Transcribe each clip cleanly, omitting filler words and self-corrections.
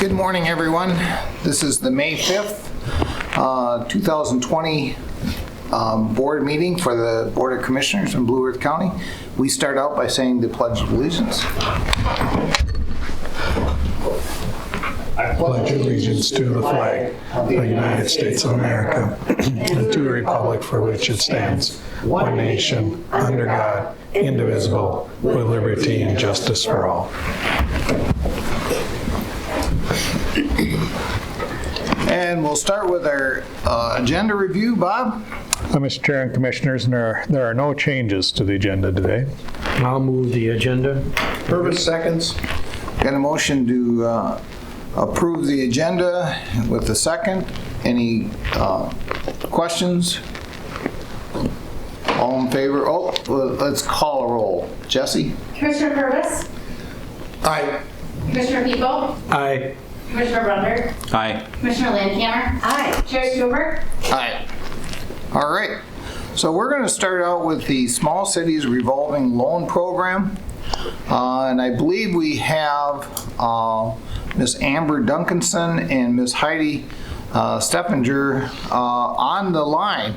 Good morning, everyone. This is the May 5th, 2020 board meeting for the Board of Commissioners in Blue Earth County. We start out by saying the Pledge of Allegiance. I pledge allegiance to the flag of the United States of America and to the republic for which it stands, one nation, under God, indivisible, with liberty and justice for all. And we'll start with our agenda review. Bob? Mr. Chair and Commissioners, there are no changes to the agenda today. I'll move the agenda. Purvis seconds. Got a motion to approve the agenda with the second. Any questions? All in favor? Oh, let's call a roll. Jesse? Commissioner Purvis? Aye. Commissioner People? Aye. Commissioner Brunder? Aye. Commissioner Landcamer? Aye. Chair Stuber? Aye. All right. So we're going to start out with the Small Cities Revolving Loan Program. And I believe we have Ms. Amber Duncanson and Ms. Heidi Steppinger on the line.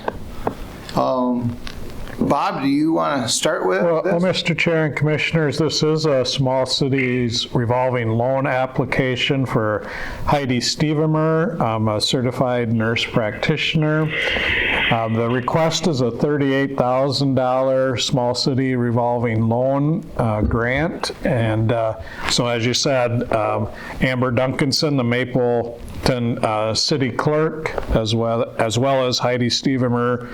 Bob, do you want to start with Well, this? Mr. Chair and Commissioners, this is a Small Cities Revolving Loan application for Heidi Stevemer. I'm a certified nurse practitioner. The request is a $38,000 Small City Revolving Loan grant. And so as you said, Amber Duncanson, the Mapleton City Clerk, as well as Heidi Stevemer,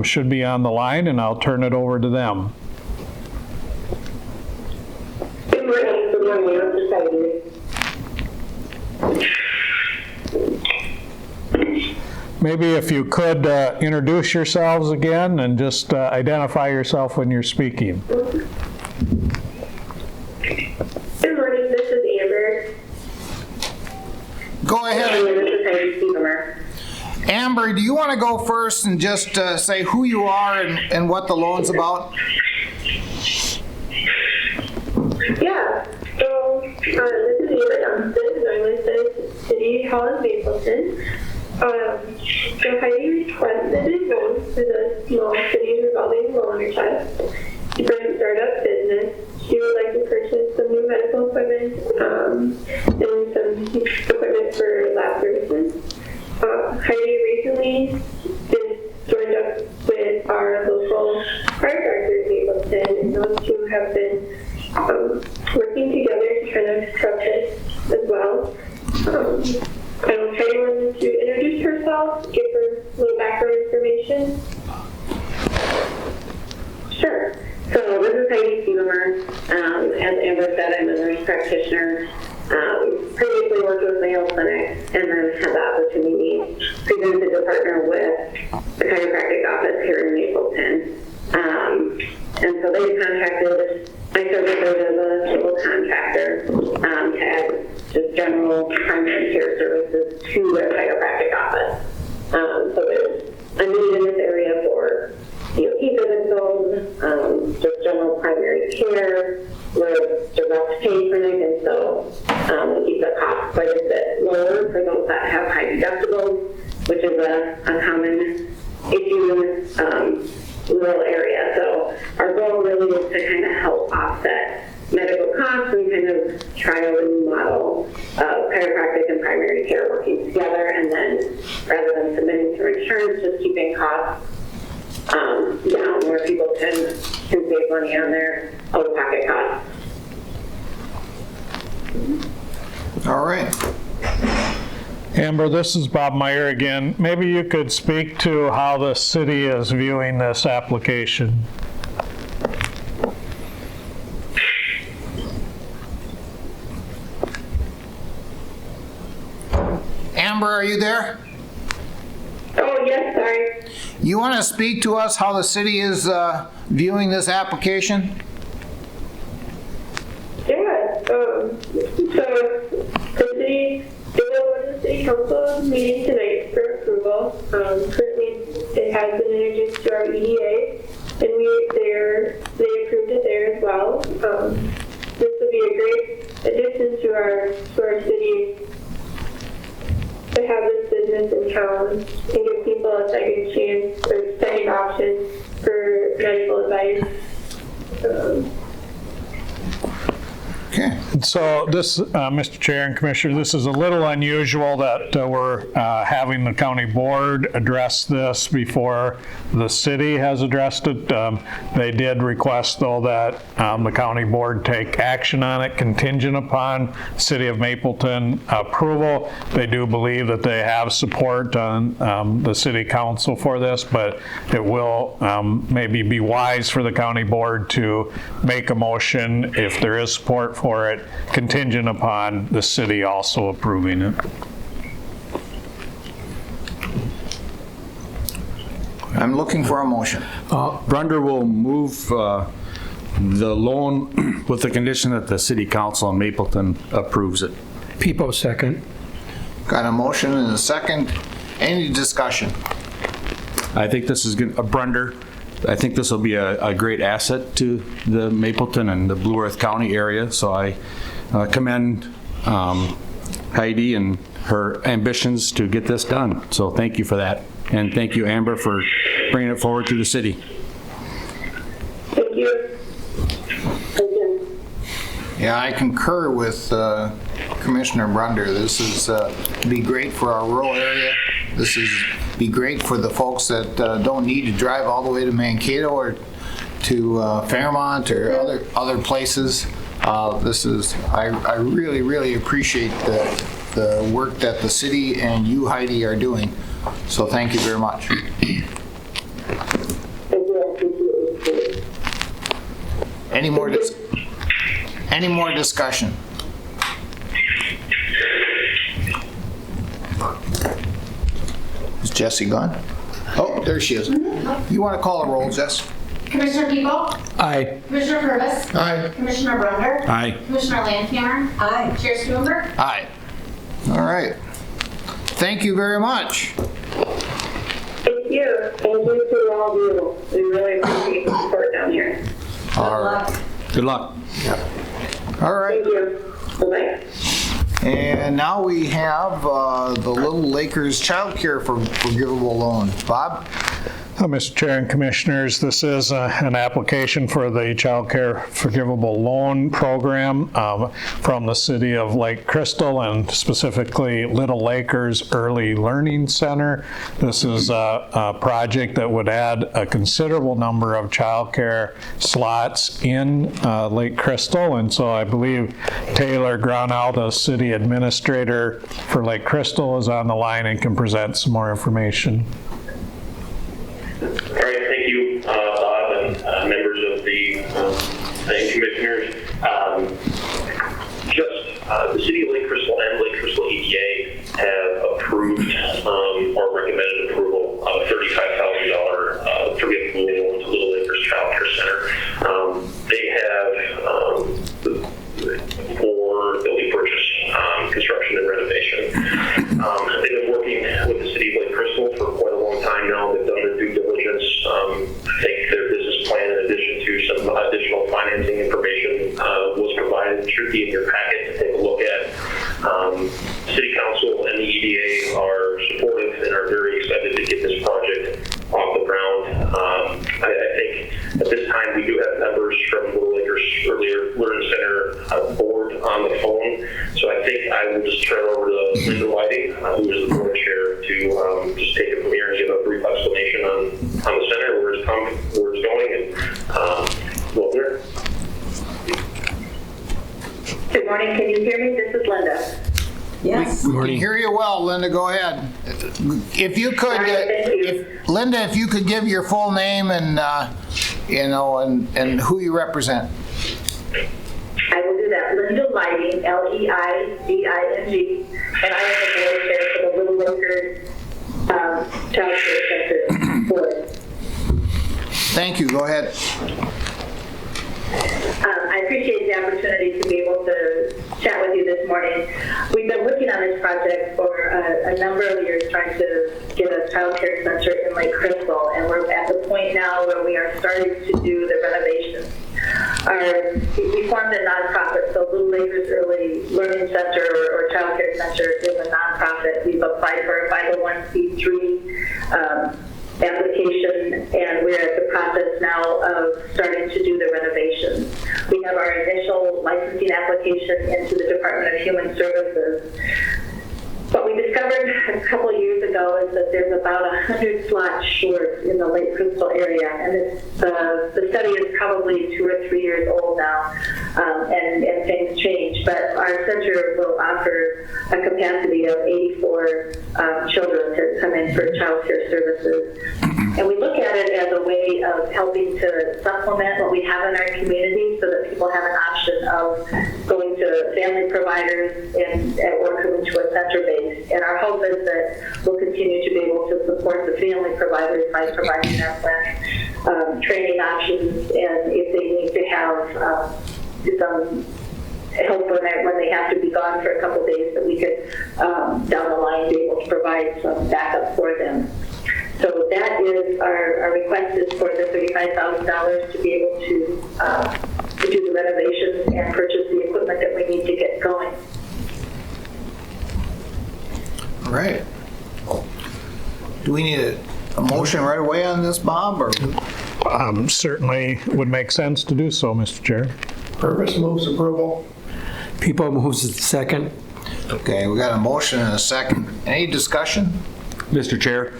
should be on the line, and I'll turn it over to them. Good morning. Good morning. I'm just Maybe if you could introduce yourselves again and just identify yourself when you're speaking. Good morning. This is Amber. Go ahead. And this is Heidi Stevemer. Amber, do you want to go first and just say who you are and what the loan's about? Yeah. So this is Amber Duncan. I'm with the City Hall of Mapleton. So Heidi requested a loan for the Small Cities Revolving Loan Trust for a startup business. She would like to purchase some new medical equipment and some equipment for lab services. Heidi recently joined up with our local chiropractor in Mapleton, and those two have been working together to kind of scrub this as well. Heidi wanted to introduce herself, give her a little background information. Sure. So this is Heidi Stevemer. As Amber said, I'm a nurse practitioner. Previously worked with Mayo Clinic, and then had the opportunity presented to partner with the chiropractic office here in Mapleton. And so they contracted my services as a civil contractor to add just general primary care services to their chiropractic office. So there's a need in this area for e-visits, just general primary care with direct pay clinic, and so we keep the cost quite a bit lower for those that have high deductibles, which is a common issue in rural area. So our goal really is to kind of help offset medical costs and kind of try a new model of chiropractic and primary care working together, and then rather than submitting through insurance, just keeping costs down where people can save money on their out-of-pocket costs. All right. Amber, this is Bob Meyer again. Maybe you could speak to how the city is viewing this application. Amber, are you there? Oh, yes, sorry. You want to speak to us how the city is viewing this application? Yeah, so the city, they will go to the city council meeting tonight for approval. Currently, it has been introduced to our EDA, and they approved it there as well. This would be a great addition to our city business in town and give people a second chance or second option for medical advice. Okay. So this, Mr. Chair and Commissioner, this is a little unusual that we're having the county board address this before the city has addressed it. They did request, though, that the county board take action on it contingent upon City of Mapleton approval. They do believe that they have support on the city council for this, but it will maybe be wise for the county board to make a motion if there is support for it, contingent upon the city also approving it. I'm looking for a motion. Brunder will move the loan with the condition that the city council in Mapleton approves it. People second. Got a motion and a second. Any discussion? I think this is good, Brunder, I think this will be a great asset to the Mapleton and the Blue Earth County area, so I commend Heidi and her ambitions to get this done. So thank you for that. And thank you, Amber, for bringing it forward to the city. Thank you. Yeah, I concur with Commissioner Brunder. This is be great for our rural area. This is be great for the folks that don't need to drive all the way to Mankato or to Fairmont or other places. This is I really appreciate the work that the city and you, Heidi, are doing. So thank you very much. Any more discussion? Is Jessie gone? Oh, there she is. You want to call a roll, Jess? Commissioner People? Aye. Commissioner Purvis? Aye. Commissioner Brunder? Aye. Commissioner Landcamer? Aye. Chair Stuber? Aye. All right. Thank you very much. Thank you. Thank you to all of you. We really appreciate the support down here. All right. Good luck. All right. Thank you. Bye-bye. And now we have the Little Lakers Child Care Forgivable Loan. Bob? Mr. Chair and Commissioners, this is an application for the Child Care Forgivable Loan Program from the City of Lake Crystal and specifically Little Lakers Early Learning Center. This is a project that would add a considerable number of child care slots in Lake Crystal, and so I believe Taylor Gronow, the City Administrator for Lake Crystal, is on the line and can present some more information. All right, thank you, Bob, and members of the commissioners. The City of Lake Crystal and Lake Crystal EDA have approved or recommended approval of a $35,000 forgivable loan to Little Lakers Child Care Center. They have for building purchase, construction, and renovation. They've been working with the City of Lake Crystal for quite a long time now. They've done their due diligence. I think their business plan, in addition to some additional financing information, was provided. It should be in your packet to take a look at. City Council and the EDA are supportive and are very excited to get this project off the ground. I think at this time we do have members from Little Lakers Early Learning Center board on the phone. So I think I will just turn over to Linda Whiting, who is the board chair, to just take it from here and give a brief explanation on the center, where it's going, and go there. Good morning. Can you hear me? This is Linda. Yes. We can hear you well, Linda. Go ahead. If you could, Linda, if you could give your full name and and who you represent. I will do that. Linda Lighting, Leiding, and I am the board chair for the Little Lakers Child Care Center board. Thank you. Go ahead. I appreciate the opportunity to be able to chat with you this morning. We've been working on this project for a number of years, trying to get a child care center in Lake Crystal, and we're at the point now where we are starting to do the renovations. we formed a nonprofit, so Blue Lakers Early Learning Center or Child Care Center is a nonprofit. We've applied for a 501c3 application, and we're at the process now of starting to do the renovations. We have our initial licensing application into the Department of Human Services. What we discovered a couple of years ago is that there's about 100 slots short in the Lake Crystal area, and the study is probably 2 or 3 years old now, and things change. But our center will offer a capacity of 84 children to come in for child care services. And we look at it as a way of helping to supplement what we have in our community so that people have an option of going to family providers or coming to a center base. And our hope is that we'll continue to be able to support the family providers by providing them with training options, and if they need to have some help when they have to be gone for a couple days, that we could down the line be able to provide some backup for them. So that is our request is for the $35,000 to be able to do the renovations and purchase the equipment that we need to get going. All right. Do we need a motion right away on this, Bob, or? Certainly would make sense to do so, Mr. Chair. Purvis moves approval. People moves second. Okay, we got a motion and a second. Any discussion? Mr. Chair,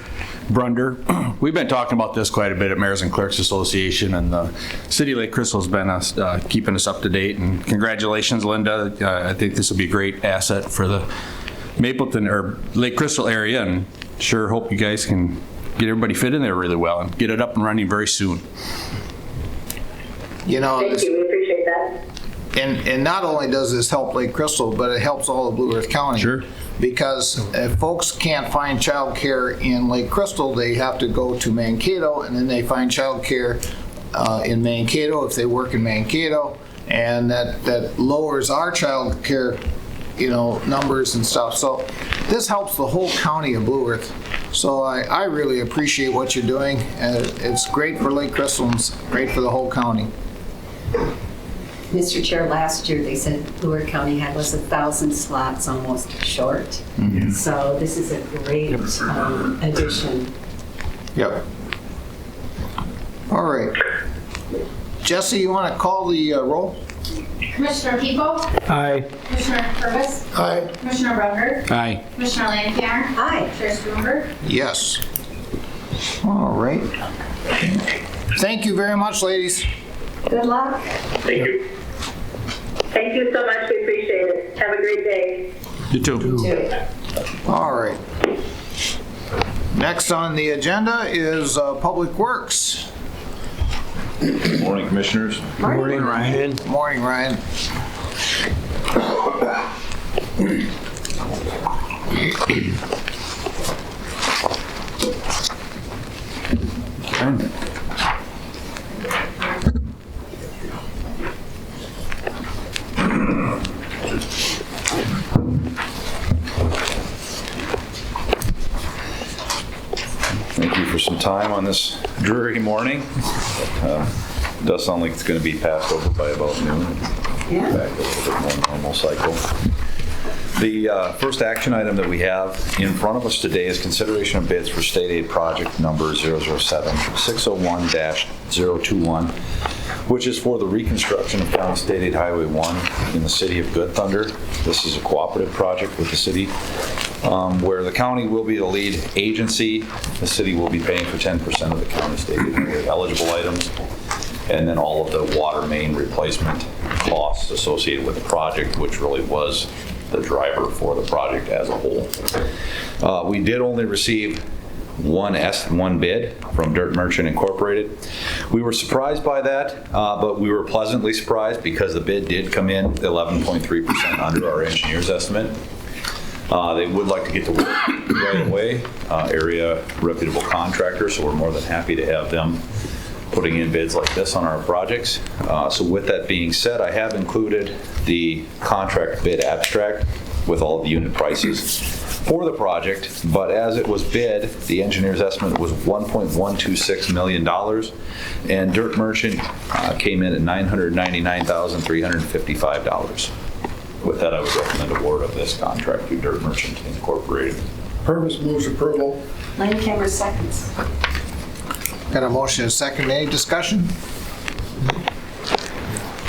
Brunder, we've been talking about this quite a bit at Mayors and Clerks Association, and the City of Lake Crystal has been keeping us up to date, and congratulations, Linda. I think this will be a great asset for the Mapleton or Lake Crystal area, and sure hope you guys can get everybody fit in there really well and get it up and running very soon. You know, Thank you, we appreciate that. and not only does this help Lake Crystal, but it helps all of Blue Earth County. Sure. Because if folks can't find childcare in Lake Crystal, they have to go to Mankato, and then they find childcare in Mankato if they work in Mankato, and that lowers our childcare, numbers and stuff. So this helps the whole county of Blue Earth. So I really appreciate what you're doing, and it's great for Lake Crystal and it's great for the whole county. Mr. Chair, last year they said Blue Earth County was 1,000 slots almost short. Mm-hmm. So this is a great addition. Yep. All right. Jesse, you want to call the roll? Commissioner People, Aye. Commissioner Purvis, Aye. Commissioner Brunder, Aye. Commissioner Landcamer, Aye. Chair Stuenberg. Yes. All right. Thank you very much, ladies. Good luck. Thank you. Thank you so much, we appreciate it. Have a great day. You too. All right. Next on the agenda is Public Works. Morning, Commissioners. Morning, Ryan. Morning, Ryan. Thank you for some time on this dreary morning. It does sound like it's going to be passed over by about noon. Yeah. Back to a little bit more normal cycle. The first action item that we have in front of us today is consideration of bids for state aid project number 007-601-021, which is for the reconstruction of County State Aid Highway 1 in the city of Good Thunder. This is a cooperative project with the city where the county will be the lead agency. The city will be paying for 10% of the county state aid highway eligible items, and then all of the water main replacement costs associated with the project, which really was the driver for the project as a whole. We did only receive one bid from Dirt Merchant Incorporated. We were surprised by that, but we were pleasantly surprised because the bid did come in 11.3% under our engineer's estimate. They would like to get to work right away, area reputable contractor, so we're more than happy to have them putting in bids like this on our projects. So with that being said, I have included the contract bid abstract with all the unit prices. for the project, but as it was bid, the engineer's estimate was $1.126 million, and Dirt Merchant came in at $999,355. With that, I would recommend award of this contract to Dirt Merchant Incorporated. Purvis moves approval. Landcammer seconds. Got a motion and a second. Any discussion?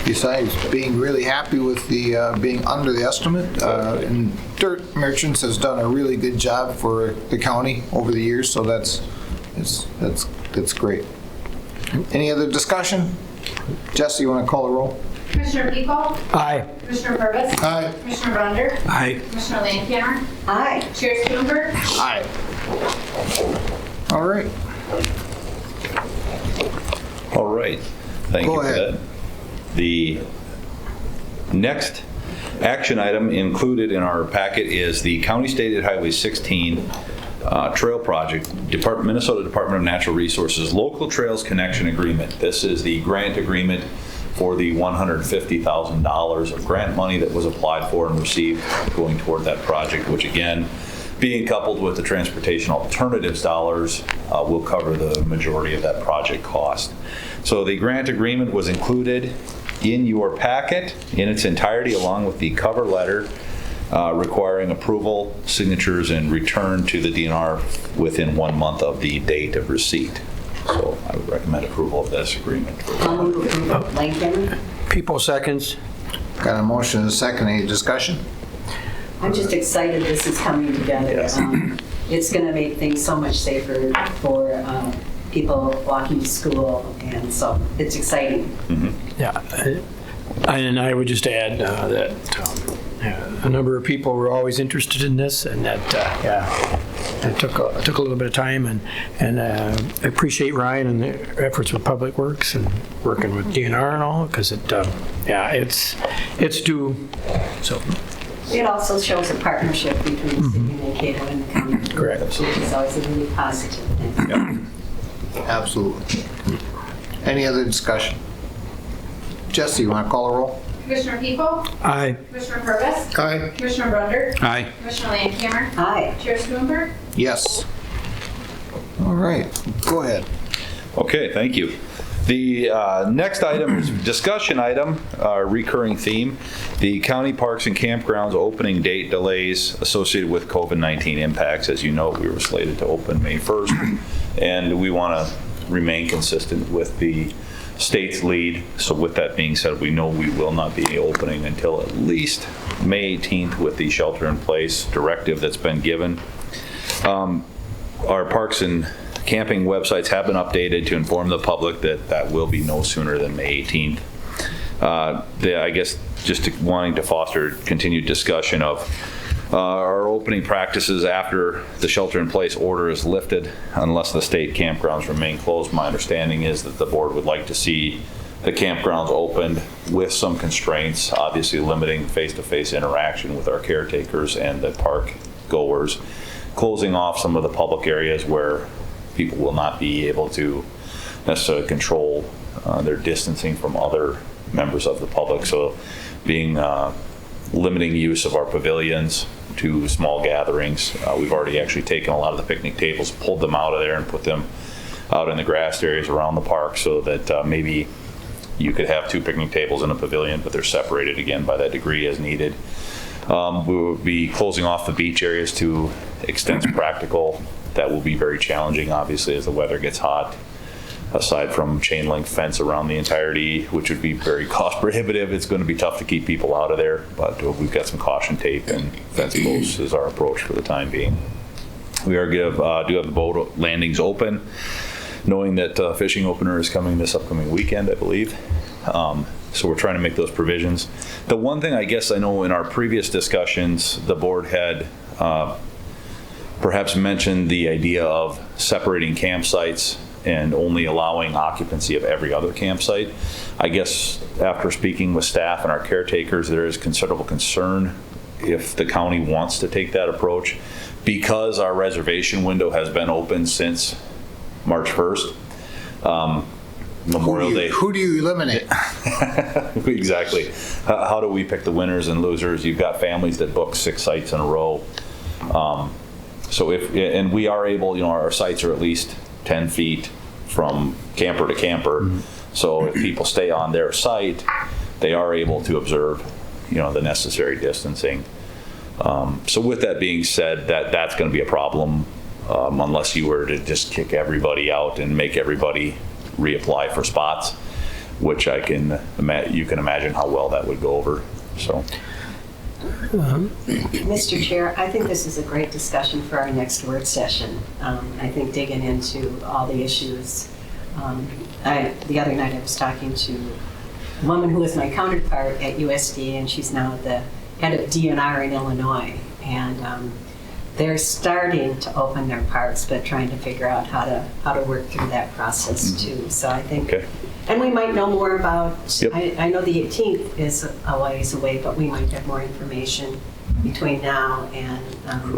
Besides being really happy with the being under the estimate, and Dirt Merchants has done a really good job for the county over the years, so that's great. Any other discussion? Jesse, you want to call the roll? Commissioner Peacock? Aye. Commissioner Purvis? Aye. Commissioner Brunder? Aye. Commissioner Landcamer? Aye. Chair Stuenberg? Aye. All right. All right. Thank Go you for ahead. that. The next action item included in our packet is the County Stated Highway 16 Trail Project, Minnesota Department of Natural Resources Local Trails Connection Agreement. This is the grant agreement for the $150,000 of grant money that was applied for and received going toward that project, which again, being coupled with the transportation alternatives dollars, will cover the majority of that project cost. So the grant agreement was included in your packet in its entirety, along with the cover letter requiring approval, signatures, and return to the DNR within 1 month of the date of receipt. So I would recommend approval of this agreement. I'll move approval. Landcammer. People seconds. Got a motion and a second. Any discussion? I'm just excited this is coming together. Yes. It's going to make things so much safer for people walking to school, and so it's exciting. Yeah. And I would just add that a number of people were always interested in this, and that, it took a little bit of time, and I appreciate Ryan and the efforts with Public Works and working with DNR and all, because it's due, so. It also shows a partnership between the city of Mankato and the county. Correct. Which is always a really positive thing. Absolutely. Any other discussion? Jesse, you want to call the roll? Commissioner Peacock? Aye. Commissioner Purvis? Aye. Commissioner Brunder? Aye. Commissioner Landcamer? Aye. Chair Stuenberg? Yes. All right, go ahead. Okay, thank you. The next item is discussion item, recurring theme, the county parks and campgrounds opening date delays associated with COVID-19 impacts. As you know, we were slated to open May 1st, and we want to remain consistent with the state's lead. So with that being said, we know we will not be opening until at least May 18th with the shelter-in-place directive that's been given. Our parks and camping websites have been updated to inform the public that that will be no sooner than May 18th. I guess just wanting to foster continued discussion of our opening practices after the shelter-in-place order is lifted, unless the state campgrounds remain closed. My understanding is that the board would like to see the campgrounds opened with some constraints, obviously limiting face-to-face interaction with our caretakers and the park goers, closing off some of the public areas where people will not be able to necessarily control their distancing from other members of the public. So being limiting use of our pavilions to small gatherings. We've already actually taken a lot of the picnic tables, pulled them out of there and put them out in the grassed areas around the park, so that maybe you could have 2 picnic tables in a pavilion, but they're separated again by that degree as needed. We will be closing off the beach areas to extent practical. That will be very challenging, obviously, as the weather gets hot. Aside from chain link fence around the entirety, which would be very cost prohibitive, it's going to be tough to keep people out of there, but we've got some caution tape and fence posts is our approach for the time being. We do have the boat landings open, knowing that fishing opener is coming this upcoming weekend, I believe. So we're trying to make those provisions. The one thing I guess I know in our previous discussions, the board had perhaps mentioned the idea of separating campsites and only allowing occupancy of every other campsite. I guess after speaking with staff and our caretakers, there is considerable concern if the county wants to take that approach, because our reservation window has been open since March 1st. Memorial Day. Who do you eliminate? Exactly. How do we pick the winners and losers? You've got families that book 6 sites in a row. So and we are able, our sites are at least 10 feet from camper to camper. So if people stay on their site, they are able to observe, the necessary distancing. So with that being said, that's going to be a problem unless you were to just kick everybody out and make everybody reapply for spots, which you can imagine how well that would go over. So. Mr. Chair, I think this is a great discussion for our next work session. I think digging into all the issues. The other night I was talking to a woman who was my counterpart at USD, and she's now the head of DNR in Illinois. And they're starting to open their parks, but trying to figure out how to work through that process too. So I think, and we might know more about, I know the 18th is a ways away, but we might have more information between now and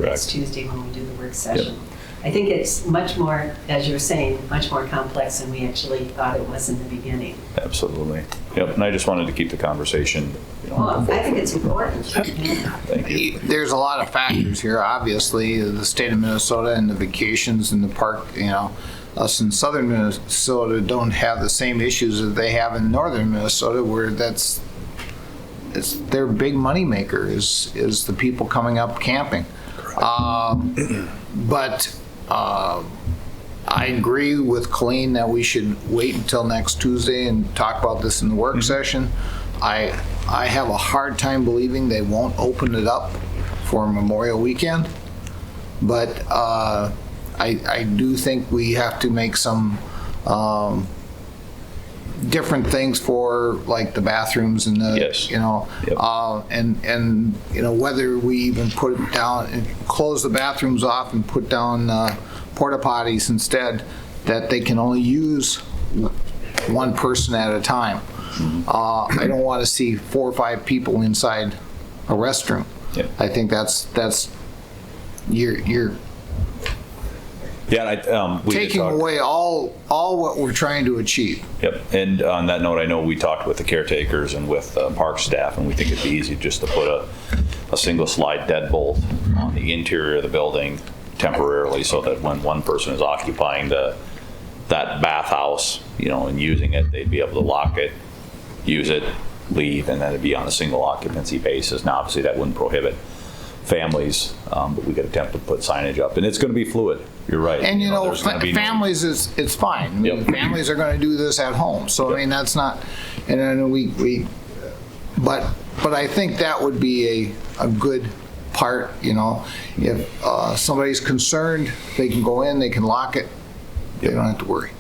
next Tuesday when we do the work session. I think it's much more, as you're saying, much more complex than we actually thought it was in the beginning. Absolutely. Yep, and I just wanted to keep the conversation. Well, I think it's important. Thank you. There's a lot of factors here, obviously, the state of Minnesota and the vacations in the park, us in southern Minnesota don't have the same issues that they have in northern Minnesota, where it's their big money maker is the people coming up camping. But I agree with Colleen that we should wait until next Tuesday and talk about this in the work session. I have a hard time believing they won't open it up for Memorial Weekend, but I do think we have to make some different things for like the bathrooms and the and whether we even put it down and close the bathrooms off and put down porta potties instead, that they can only use one person at a time. I don't want to see 4 or 5 people inside a restroom. I think that's you're we taking away all what we're trying to achieve. Yep, and on that note, I know we talked with the caretakers and with park staff, and we think it'd be easy just to put a single slide deadbolt on the interior of the building temporarily, so that when one person is occupying that bathhouse, and using it, they'd be able to lock it, use it, leave, and then it'd be on a single occupancy basis. Now, obviously, that wouldn't prohibit families, but we could attempt to put signage up, and it's going to be fluid. You're right. And families it's fine. Families are going to do this at home, so I mean that's not. And then but I think that would be a good part. If somebody's concerned, they can go in, they can lock it. They don't have to worry.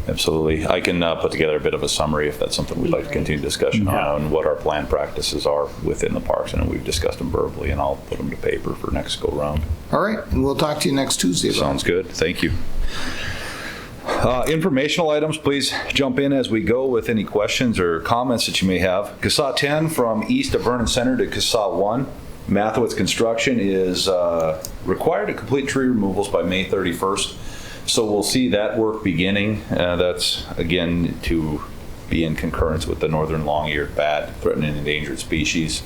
Absolutely. I can put together a bit of a summary if that's something we'd like to continue discussion on, and what our planned practices are within the parks. And we've discussed them verbally, and I'll put them to paper for next go round. All right, and we'll talk to you next Tuesday. Sounds good. Thank you. Informational items, please jump in as we go with any questions or comments that you may have. CSAH 10 from east of Vernon Center to CSAH 1. Mathewitz Construction is required to complete tree removals by May 31st. So we'll see that work beginning. That's, again, to be in concurrence with the northern long-eared bat, threatened and endangered species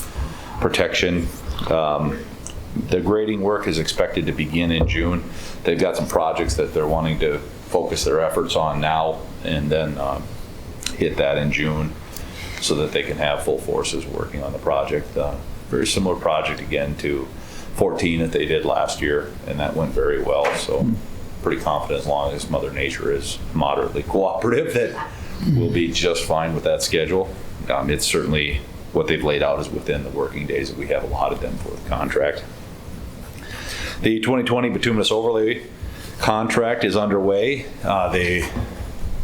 protection. The grading work is expected to begin in June. They've got some projects that they're wanting to focus their efforts on now, and then hit that in June so that they can have full forces working on the project. Very similar project, again, to 14 that they did last year, and that went very well. So pretty confident, as long as Mother Nature is moderately cooperative, that we'll be just fine with that schedule. It's certainly what they've laid out is within the working days that we have allotted them for the contract. The 2020 bituminous overlay contract is underway. They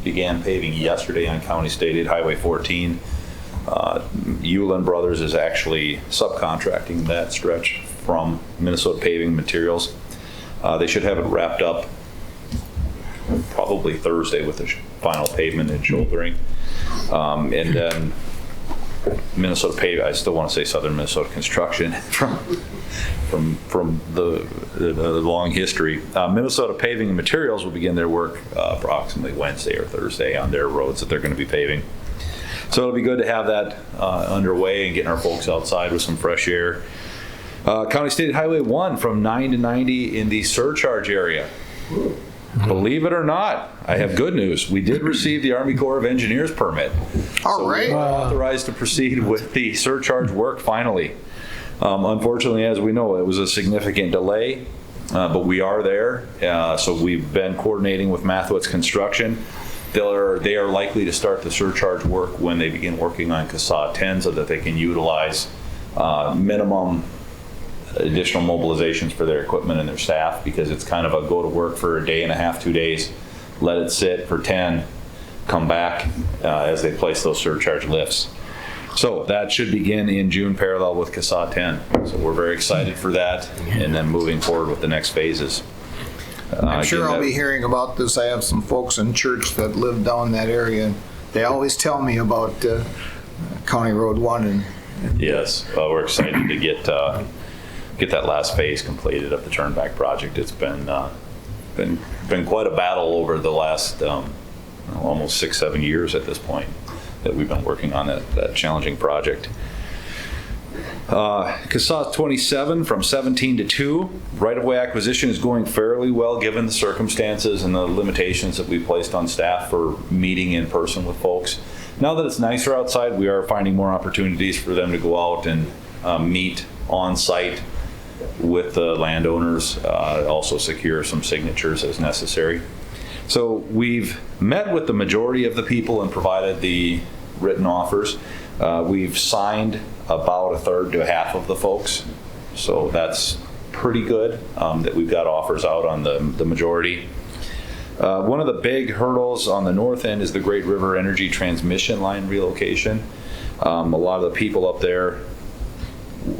began paving yesterday on County State Aid Highway 14. Ulan Brothers is actually subcontracting that stretch from Minnesota Paving Materials. They should have it wrapped up probably Thursday with the final pavement and shouldering. And then Minnesota Paving, I still want to say Southern Minnesota Construction from the long history. Minnesota Paving and Materials will begin their work approximately Wednesday or Thursday on their roads that they're going to be paving. So it'll be good to have that underway and getting our folks outside with some fresh air. County State Highway 1 from 9 to 90 in the surcharge area. Believe it or not, I have good news. We did receive the Army Corps of Engineers permit. All right. We are authorized to proceed with the surcharge work finally. Unfortunately, as we know, it was a significant delay, but we are there. So we've been coordinating with Mathwitz Construction. They are likely to start the surcharge work when they begin working on CASA 10 so that they can utilize minimum additional mobilizations for their equipment and their staff, because it's kind of a go to work for a day and a half, 2 days, let it sit for 10, come back as they place those surcharge lifts. So that should begin in June parallel with CASA 10. So we're very excited for that, and then moving forward with the next phases. I'm sure I'll be hearing about this. I have some folks in church that live down that area, and they always tell me about County Road 1. Yes, we're excited to get that last phase completed of the Turnback project. It's been quite a battle over the last almost 6-7 years at this point that we've been working on that challenging project. CASA 27 from 17 to 2. Right-of-way acquisition is going fairly well given the circumstances and the limitations that we placed on staff for meeting in person with folks. Now that it's nicer outside, we are finding more opportunities for them to go out and meet on site with the landowners, also secure some signatures as necessary. So we've met with the majority of the people and provided the written offers. We've signed about a third to half of the folks. So that's pretty good that we've got offers out on the majority. One of the big hurdles on the north end is the Great River Energy transmission line relocation. A lot of the people up there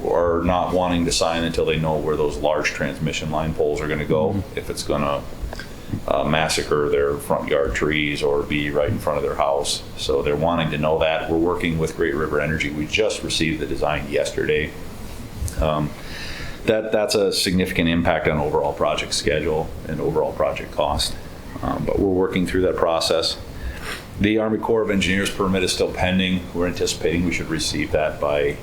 are not wanting to sign until they know where those large transmission line poles are going to go, if it's going to massacre their front yard trees or be right in front of their house. So they're wanting to know that. We're working with Great River Energy. We just received the design yesterday. That's a significant impact on overall project schedule and overall project cost. But we're working through that process. The Army Corps of Engineers permit is still pending. We're anticipating we should receive that by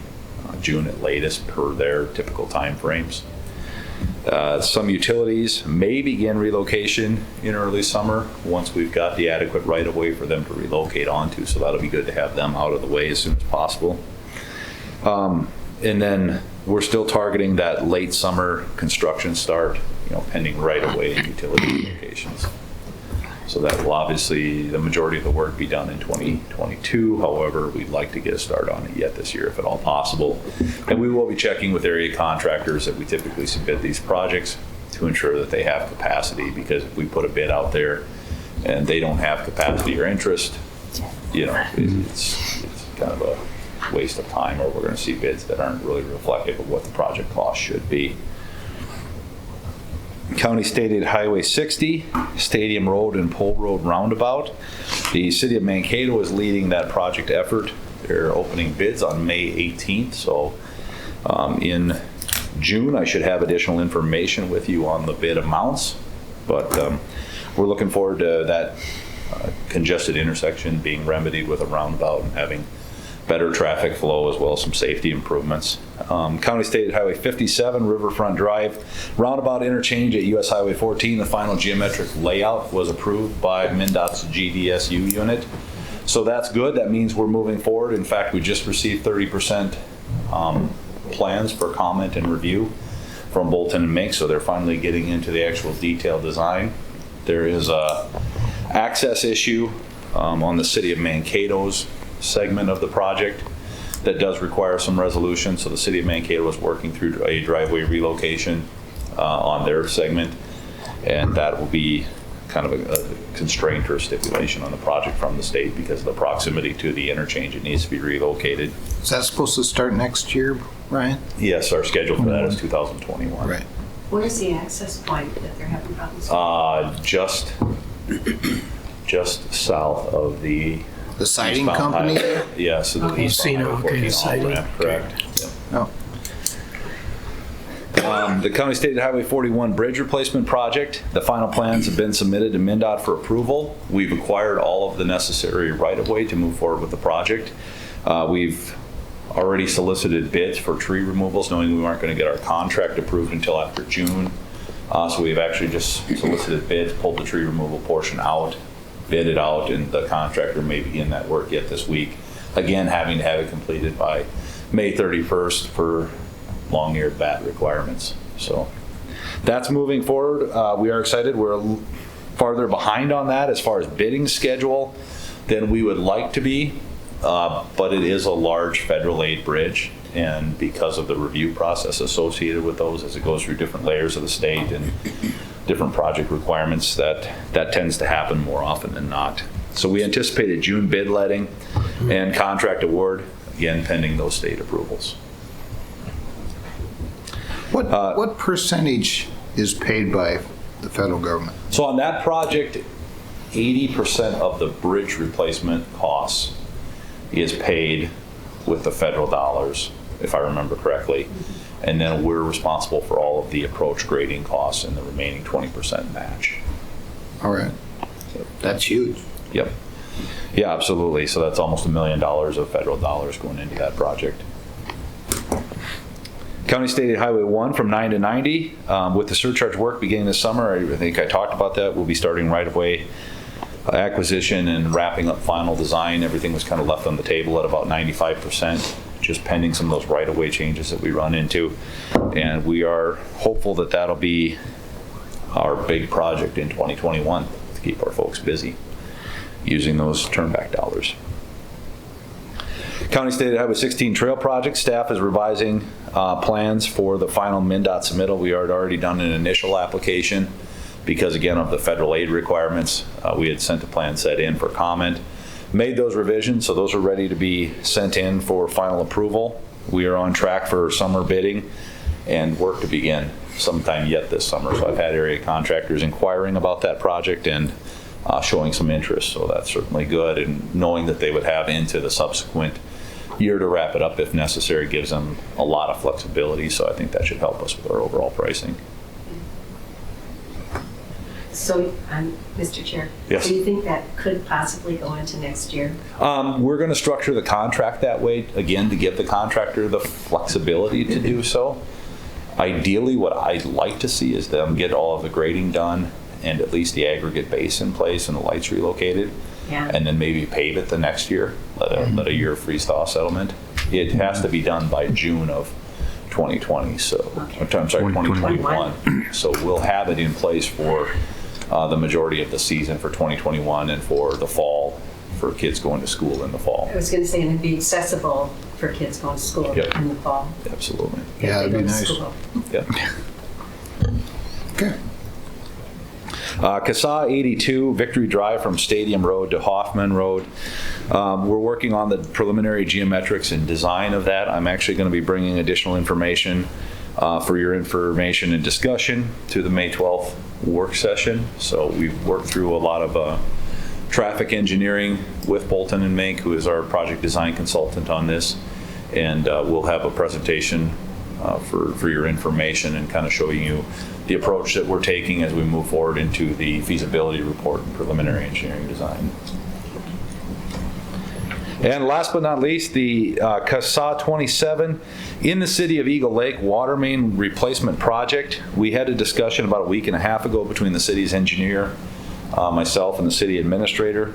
June at latest per their typical time frames. Some utilities may begin relocation in early summer once we've got the adequate right-of-way for them to relocate onto, so that'll be good to have them out of the way as soon as possible. And then we're still targeting that late summer construction start, pending right-of-way and utility locations. So that will obviously, the majority of the work be done in 2022. However, we'd like to get a start on it yet this year if at all possible. And we will be checking with area contractors that we typically submit these projects to ensure that they have capacity, because if we put a bid out there and they don't have capacity or interest, it's kind of a waste of time, or we're going to see bids that aren't really reflective of what the project cost should be. County State Highway 60, Stadium Road and Pole Road Roundabout. The City of Mankato is leading that project effort. They're opening bids on May 18th, so in June I should have additional information with you on the bid amounts, but we're looking forward to that congested intersection being remedied with a roundabout and having better traffic flow as well as some safety improvements. County State Highway 57, Riverfront Drive, roundabout interchange at US Highway 14. The final geometric layout was approved by MnDOT's GDSU unit. So that's good. That means we're moving forward. In fact, we just received 30% plans for comment and review from Bolton and Mink, so they're finally getting into the actual detailed design. There is a access issue on the City of Mankato's segment of the project that does require some resolution. So the City of Mankato is working through a driveway relocation on their segment, and that will be kind of a constraint or a stipulation on the project from the state because of the proximity to the interchange. It needs to be relocated. Is that supposed to start next year, Ryan? Yes, our schedule for that is 2021. Right. Where's the access point that they're having problems with? Just south of the siding eastbound company? highway. Yeah, so the Okay. eastbound Highway 14 siding. off-ramp, correct. Yeah. Oh. The County State Highway 41 bridge replacement project, the final plans have been submitted to MnDOT for approval. We've acquired all of the necessary right-of-way to move forward with the project. We've already solicited bids for tree removals, knowing we weren't going to get our contract approved until after June. So we've actually just solicited bids, pulled the tree removal portion out, bid it out, and the contractor may begin that work yet this week. Again, having to have it completed by May 31st for long-eared bat requirements. So that's moving forward. We are excited. We're farther behind on that as far as bidding schedule than we would like to be, but it is a large federal aid bridge, and because of the review process associated with those as it goes through different layers of the state and different project requirements, that tends to happen more often than not. So we anticipate a June bid letting and contract award, again pending those state approvals. What percentage is paid by the federal government? So on that project, 80% of the bridge replacement costs is paid with the federal dollars, if I remember correctly. And then we're responsible for all of the approach grading costs and the remaining 20% match. All right. That's huge. Yep. Yeah, absolutely. So that's almost $1 million of federal dollars going into that project. County State Highway 1 from 9 to 90. With the surcharge work beginning this summer, I think I talked about that. We'll be starting right-of-way acquisition and wrapping up final design. Everything was kind of left on the table at about 95%, just pending some of those right-of-way changes that we run into. And we are hopeful that that'll be our big project in 2021 to keep our folks busy using those turnback dollars. County State Highway 16 trail project, staff is revising plans for the final MnDOT submittal. We had already done an initial application because, again, of the federal aid requirements. We had sent a plan set in for comment, made those revisions, so those are ready to be sent in for final approval. We are on track for summer bidding and work to begin sometime yet this summer. So I've had area contractors inquiring about that project and showing some interest, so that's certainly good. And knowing that they would have into the subsequent year to wrap it up if necessary gives them a lot of flexibility, so I think that should help us with our overall pricing. So, Mr. Chair, Yes. do you think that could possibly go into next year? We're going to structure the contract that way, again, to give the contractor the flexibility to do so. Ideally, what I'd like to see is them get all of the grading done and at least the aggregate base in place and the lights relocated. Yeah. And then maybe pave it the next year, let a year freeze-thaw settlement. It has to be done by June of 2020, so, I'm sorry, 2021. So we'll have it in place for the majority of the season for 2021 and for the fall, for kids going to school in the fall. I was going to say, and it'd be accessible for kids going to school Yep. in the fall. Absolutely. Yeah, If that'd they be go to nice. school. Yep. Okay. CASA 82, Victory Drive from Stadium Road to Hoffman Road. We're working on the preliminary geometrics and design of that. I'm actually going to be bringing additional information for your information and discussion to the May 12th work session. So we've worked through a lot of traffic engineering with Bolton and Mink, who is our project design consultant on this. And we'll have a presentation for your information and kind of showing you the approach that we're taking as we move forward into the feasibility report and preliminary engineering design. And last but not least, the CASA 27 in the city of Eagle Lake water main replacement project. We had a discussion about a week and a half ago between the city's engineer, myself, and the city administrator.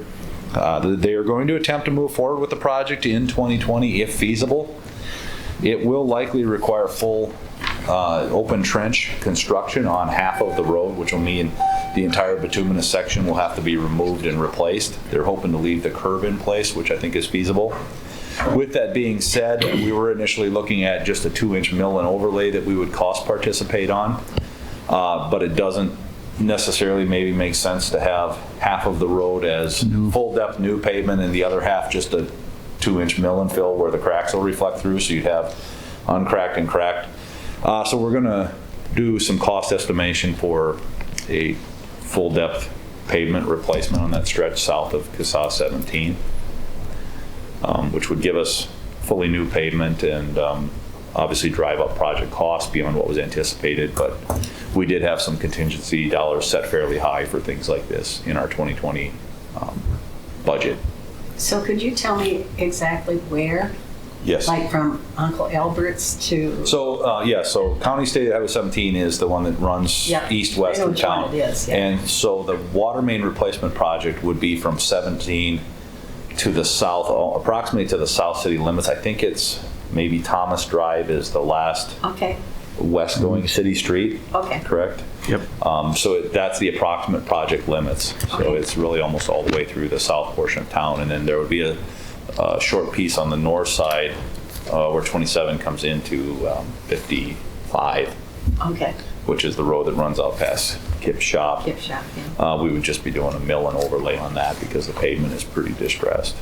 They are going to attempt to move forward with the project in 2020 if feasible. It will likely require full open trench construction on half of the road, which will mean the entire bituminous section will have to be removed and replaced. They're hoping to leave the curb in place, which I think is feasible. With that being said, we were initially looking at just a 2-inch mill and overlay that we would cost participate on, but it doesn't necessarily maybe make sense to have half of the road as full depth new pavement and the other half just a 2-inch mill and fill where the cracks will reflect through, so you'd have uncracked and cracked. So we're going to do some cost estimation for a full depth pavement replacement on that stretch south of CASA 17, which would give us fully new pavement and obviously drive up project costs beyond what was anticipated, but we did have some contingency dollars set fairly high for things like this in our 2020 budget. So could you tell me exactly where Yes. Like from Uncle Albert's to, So, so County State Highway 17 is the one that runs Yeah. east-west I know of which one town. it is, yeah. And so the water main replacement project would be from 17 to the south, approximately to the south city limits. I think it's maybe Thomas Drive is the last okay, west-going city street, okay. correct? Yep. So that's the approximate project limits. So Okay. it's really almost all the way through the south portion of town. And then there would be a short piece on the north side where 27 comes into 55, Okay, which is the road that runs out past Kip's shop. gift shop, yeah. We would just be doing a mill and overlay on that because the pavement is pretty distressed.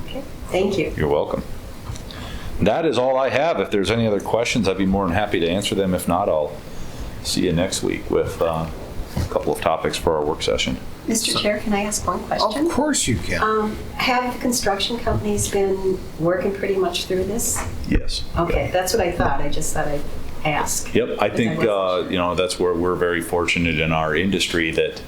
Okay, thank you. You're welcome. That is all I have. If there's any other questions, I'd be more than happy to answer them. If not, I'll see you next week with a couple of topics for our work session. Mr. Chair, can I ask one Of question? course you can. Have the construction companies been working pretty much through this? Yes. Okay, that's what I thought. I just thought I'd ask. Yep, I think, wasn't that's where we're very fortunate in our industry that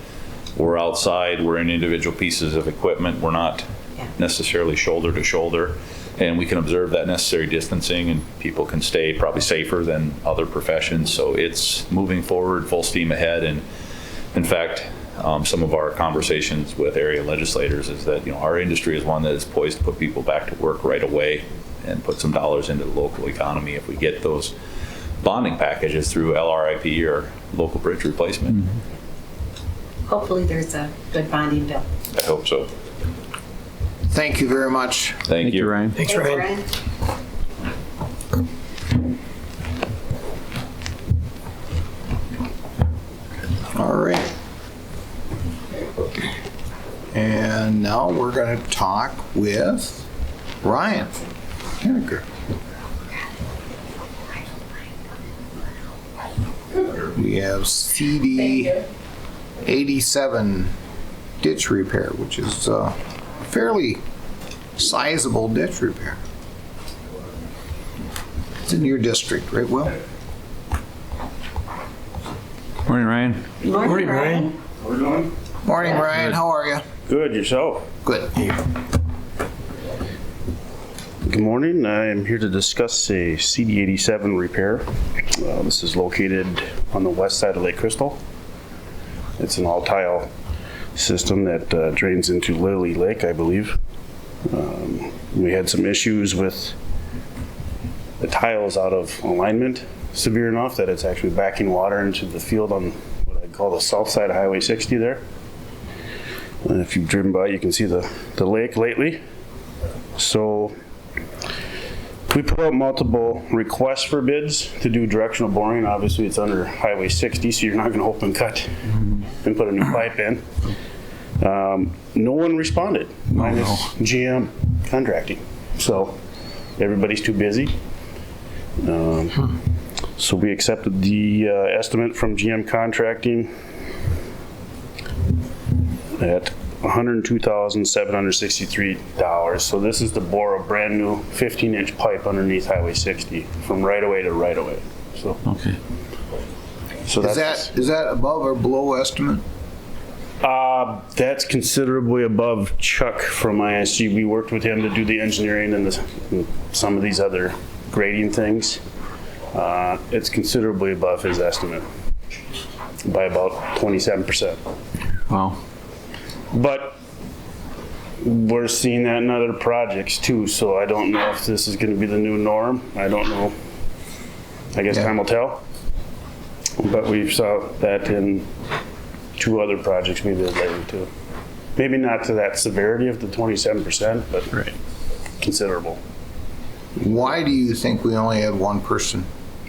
we're outside, we're in individual pieces of equipment, we're not Yeah. necessarily shoulder to shoulder, and we can observe that necessary distancing, and people can stay probably safer than other professions, so it's moving forward, full steam ahead, and in fact, some of our conversations with area legislators is that, our industry is one that is poised to put people back to work right away and put some dollars into the local economy if we get those bonding packages through LRIP or local bridge replacement. Hopefully there's a good bonding bill. I hope so. Thank you very much. Thank you. Ryan. Thanks, Ryan. All right. And now we're going to talk with Ryan Henniker. We have CD 87 ditch repair, which is a fairly sizable ditch repair. It's in your district, right, Will? Morning, Ryan. Morning, Ryan. Morning, Ryan. How are you? Good, yourself? Good. Good morning. I am here to discuss a CD87 repair. This is located on the west side of Lake Crystal. It's an all-tile system that drains into Lily Lake, I believe. We had some issues with the tiles out of alignment severe enough that it's actually backing water into the field on what I call the south side of Highway 60 there. And if you've driven by, you can see the lake lately. So we put out multiple requests for bids to do directional boring. Obviously, it's under Highway 60, so you're not going to open cut and put a new pipe in. No one responded, minus GM Contracting. So everybody's too busy. So we accepted the estimate from GM Contracting at $102,763. So this is to bore a brand new 15-inch pipe underneath Highway 60 from right away to right away. So Okay. so Is that's that above or below estimate? that's considerably above Chuck from ISG. We worked with him to do the engineering and some of these other grading things. It's considerably above his estimate by about 27%. Wow. But we're seeing that in other projects too, so I don't know if this is going to be the new norm. I don't know. I guess time will tell. But we saw that in 2 other projects we did lately too. Maybe not to that severity of the 27%, but considerable. Why do you think we only had one person?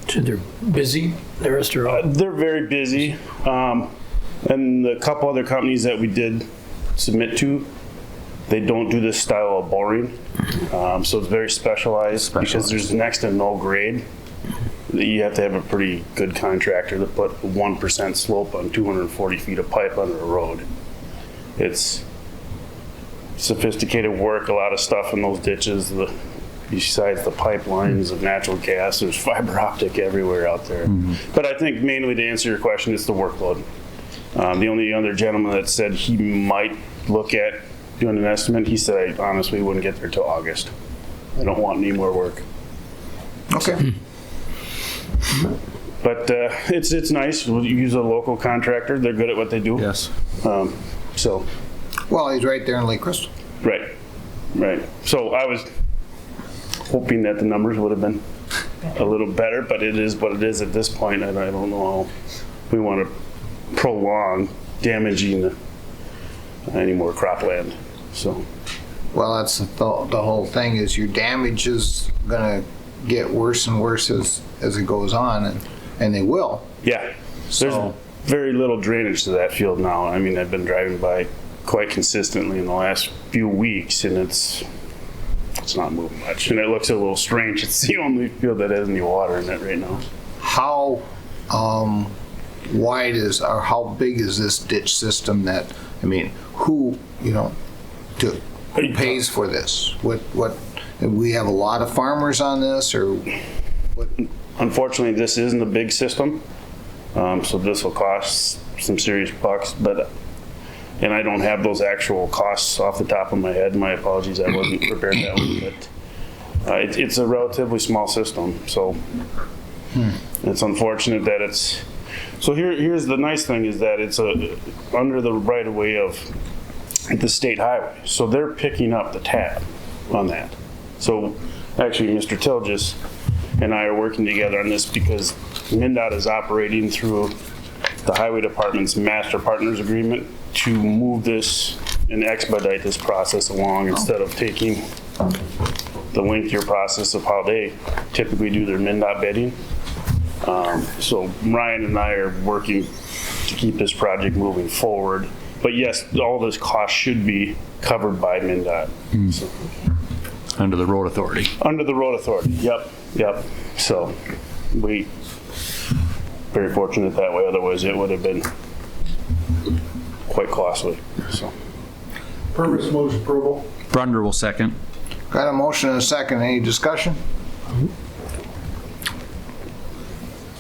So they're busy. The rest are all. They're very busy. And the couple other companies that we did submit to, they don't do this style of boring. So it's very specialized because there's next to no grade. You have to have a pretty good contractor to put 1% slope on 240 feet of pipe under a road. It's sophisticated work, a lot of stuff in those ditches. Besides the pipelines of natural gas, there's fiber optic everywhere out there. But I think mainly to answer your question, it's the workload. The only other gentleman that said he might look at doing an estimate, he said I honestly wouldn't get there till August. I don't want any more work. Okay. But it's nice. We'll use a local contractor. They're good at what they do. Yes. So, Well, he's right there in Lake Crystal. right. So I was hoping that the numbers would have been a little better, but it is what it is at this point. And I don't know how we want to prolong damaging any more cropland. So, Well, that's the whole thing is your damage is gonna get worse and worse as it goes on, and they will. yeah, So- there's very little drainage to that field now. I mean, I've been driving by quite consistently in the last few weeks, and it's not moving much. And it looks a little strange. It's the only field that has any water in it right now. How wide is, or how big is this ditch system that, I mean, who pays for this? What, we have a lot of farmers on this, or what? Unfortunately, this isn't a big system, so this will cost some serious bucks, and I don't have those actual costs off the top of my head. My apologies, I wasn't prepared that way, but it's a relatively small system, so it's unfortunate that it's, so here's the nice thing is that it's under the right of way of the state highway, so they're picking up the tab on that. So actually, Mr. Tilgis and I are working together on this because MnDOT is operating through the Highway Department's Master Partners Agreement to move this and expedite this process along instead of taking the lengthier process of how they typically do their MnDOT bidding. So Ryan and I are working to keep this project moving forward. But yes, all this cost should be covered by MnDOT. So, Under the road authority. under the road authority, yep. So we very fortunate that way, otherwise it would have been quite costly, so. Purvis moves approval. Brunder will second. Got a motion and a second, any discussion?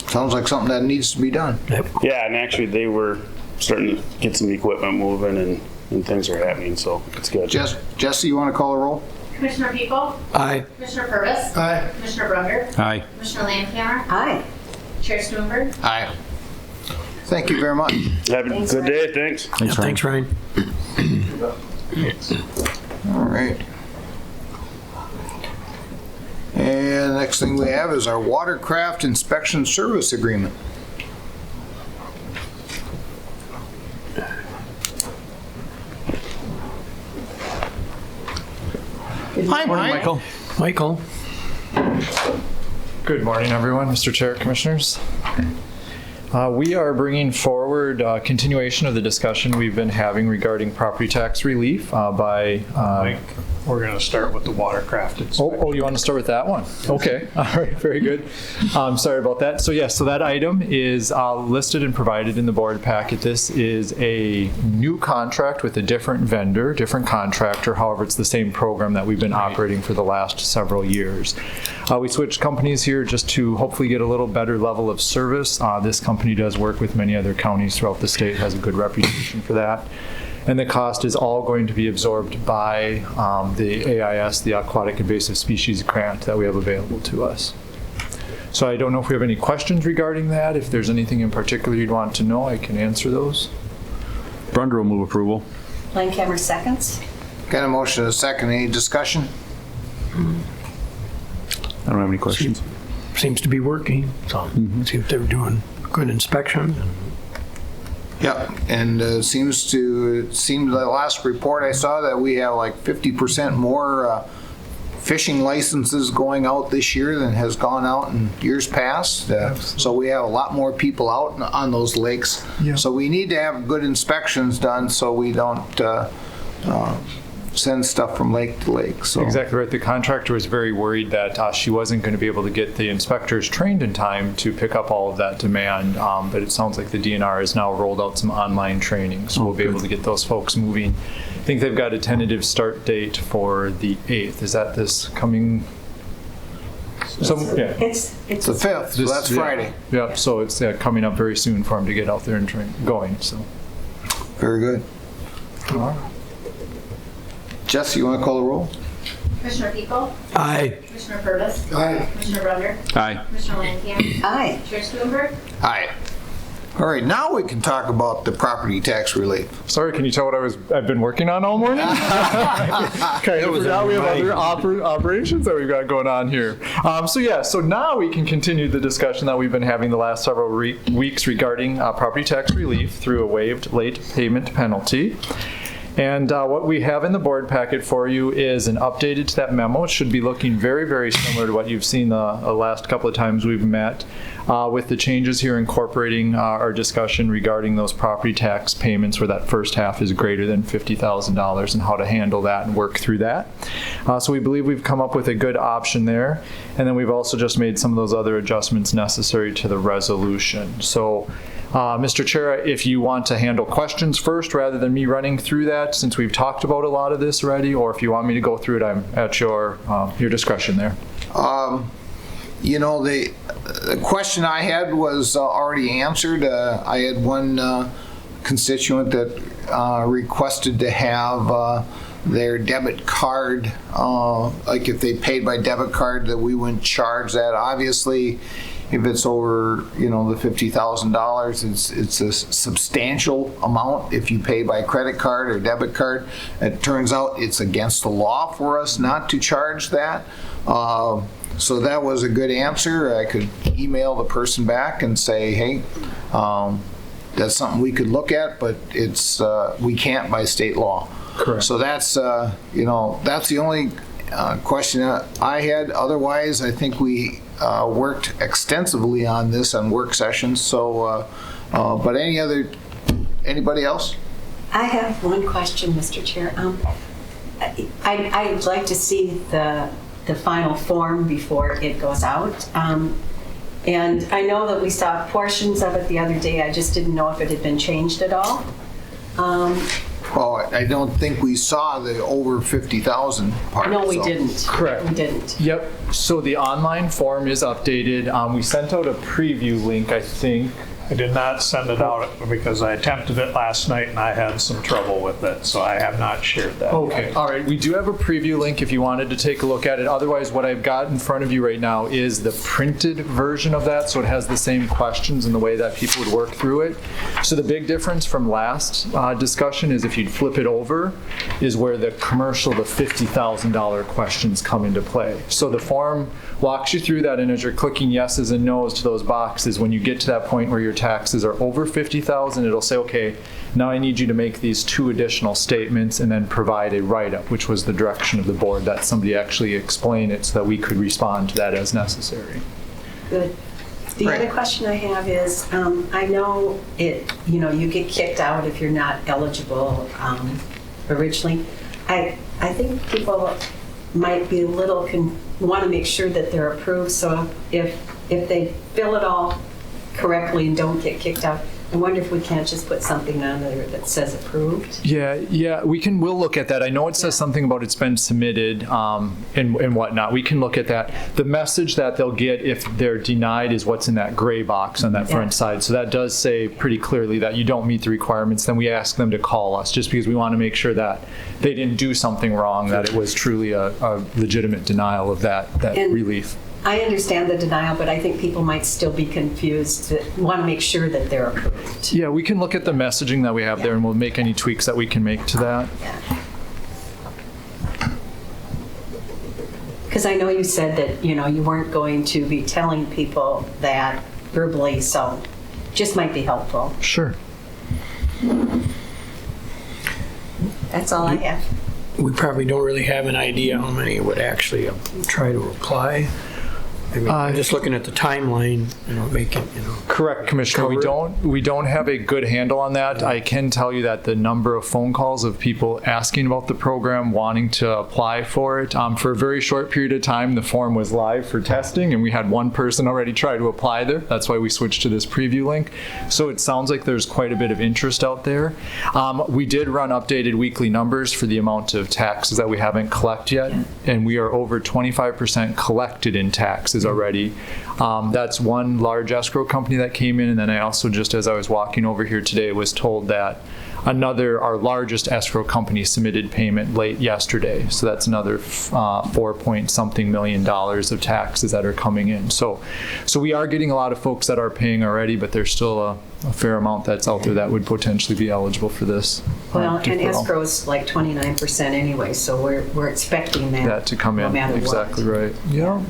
Sounds like something that needs to be done. Yeah, and actually they were starting to get some equipment moving and things are happening, so it's good. Jesse, you want to call a roll? Commissioner People? Aye. Commissioner Purvis? Aye. Commissioner Brunder? Aye. Commissioner Landcamer? Aye. Chair Stuenberg? Aye. Thank you very much. Have a Thanks, good Ryan. day, thanks. Thanks, Ryan. All right. And the next thing we have is our watercraft inspection service agreement. Hi, Mike. Michael? Good morning, everyone, Mr. Chair, Commissioners. We are bringing forward a continuation of the discussion we've been having regarding property tax relief by... Mike, we're going to start with the watercraft inspection. Oh, you want to start with that one? Okay, all right, very good. Sorry about that. So yes, so that item is listed and provided in the board packet. This is a new contract with a different vendor, different contractor. However, it's the same program that we've been operating for the last several years. We switched companies here just to hopefully get a little better level of service. This company does work with many other counties throughout the state, has a good reputation for that. And the cost is all going to be absorbed by the AIS, the Aquatic Invasive Species Grant that we have available to us. So I don't know if we have any questions regarding that. If there's anything in particular you'd want to know, I can answer those. Brunder will move approval. Landcamer seconds. Got a motion and a second, any discussion? I don't have any questions. Seems to be working, so see if they're doing good inspection. Yeah, and it seems the last report I saw that we have like 50% more fishing licenses going out this year than has gone out in years past. So we have a lot more people out on those lakes. So we need to have good inspections done so we don't send stuff from lake to lake. So Exactly right. The contractor was very worried that she wasn't going to be able to get the inspectors trained in time to pick up all of that demand. But it sounds like the DNR has now rolled out some online training, so we'll be able to get those folks moving. I think they've got a tentative start date for the 8th. Is that this coming? Yeah. It's the 5th, so that's Friday. Yeah, so it's coming up very soon for them to get out there and going. So. Very good. Jesse, you want to call the roll? Commissioner People, Aye. Commissioner Purvis, Aye. Commissioner Brunder, Aye. Commissioner Landcamer, Aye. Chair Stuenberg, Aye. All right, now we can talk about the property tax relief. Sorry, can you tell what I've been working on all morning? Okay, now we have other operations that we've got going on here. So now we can continue the discussion that we've been having the last several weeks regarding property tax relief through a waived late payment penalty. And what we have in the board packet for you is an updated to that memo. It should be looking very, very similar to what you've seen the last couple of times we've met, with the changes here incorporating our discussion regarding those property tax payments where that first half is greater than $50,000 and how to handle that and work through that. So we believe we've come up with a good option there. And then we've also just made some of those other adjustments necessary to the resolution. So Mr. Chair, if you want to handle questions first rather than me running through that, since we've talked about a lot of this already, or if you want me to go through it, I'm at your discretion there. You know, the question I had was already answered. I had one constituent that requested to have their debit card, like if they paid by debit card, that we wouldn't charge that. Obviously, if it's over, the $50,000, it's a substantial amount if you pay by credit card or debit card. It turns out it's against the law for us not to charge that. So that was a good answer. I could email the person back and say, hey, that's something we could look at, but it's we can't by state law. Correct. So that's that's the only question that I had. Otherwise, I think we worked extensively on this on work sessions. So, but anybody else? I have one question, Mr. Chair. I'd like to see the final form before it goes out. And I know that we saw portions of it the other day. I just didn't know if it had been changed at all. Well, I don't think we saw the over 50,000 part. No, we so. didn't. Correct. We didn't. Yep. So the online form is updated. We sent out a preview link, I think. I did not send it out because I attempted it last night and I had some trouble with it, so I have not shared that. Okay, all right. We do have a preview link if you wanted to take a look at it. Otherwise, what I've got in front of you right now is the printed version of that, so it has the same questions and the way that people would work through it. So the big difference from last discussion is if you'd flip it over, is where the commercial, the $50,000 questions come into play. So the form walks you through that, and as you're clicking yeses and nos to those boxes, when you get to that point where your taxes are over $50,000, it'll say, okay, now I need you to make these 2 additional statements and then provide a write-up, which was the direction of the board, that somebody actually explain it so that we could respond to that as necessary. Good. The other question I have is, I know you get kicked out if you're not eligible originally. I think people might be a little want to make sure that they're approved. So if they fill it all correctly and don't get kicked out, I wonder if we can't just put something on there that says approved. Yeah, we'll look at that. I know it says something about it's been submitted and whatnot. We can look at that. The message that they'll get if they're denied is what's in that gray box on that front side. So that does say pretty clearly that you don't meet the requirements. Then we ask them to call us just because we want to make sure that they didn't do something wrong, that it was truly a legitimate denial of that relief. I understand the denial, but I think people might still be confused, want to make sure that they're approved. Yeah, we can look at the messaging that we have there and we'll make any tweaks that we can make to that. Because I know you said that, you weren't going to be telling people that verbally, so just might be helpful. Sure. That's all I have. We probably don't really have an idea how many would actually try to apply. I mean, just looking at the timeline, making, Correct, Commissioner. We don't have a good handle on that. I can tell you that the number of phone calls of people asking about the program, wanting to apply for it, for a very short period of time, the form was live for testing, and we had one person already try to apply there. That's why we switched to this preview link. So it sounds like there's quite a bit of interest out there. We did run updated weekly numbers for the amount of taxes that we haven't collected yet, and we are over 25% collected in taxes already. That's one large escrow company that came in, and then I also, just as I was walking over here today, was told that our largest escrow company submitted payment late yesterday. So that's another 4-point-something million dollars of taxes that are coming in. So we are getting a lot of folks that are paying already, but there's still a fair amount that's out there that would potentially be eligible for this. Well, and deferral. escrow is like 29% anyway, so we're expecting that To come no in, matter exactly what. right. Yeah.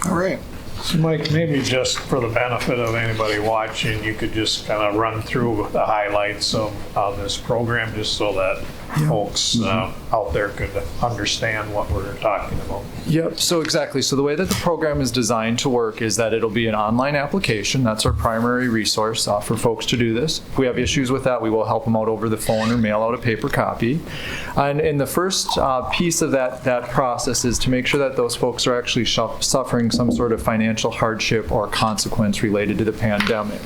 All right. So Mike, maybe just for the benefit of anybody watching, you could just kind of run through the highlights of this program, just so that folks out there could understand what we're talking about. Yep, so exactly. So the way that the program is designed to work is that it'll be an online application. That's our primary resource for folks to do this. If we have issues with that, we will help them out over the phone or mail out a paper copy. And in the first piece of that process is to make sure that those folks are actually suffering some sort of financial hardship or consequence related to the pandemic.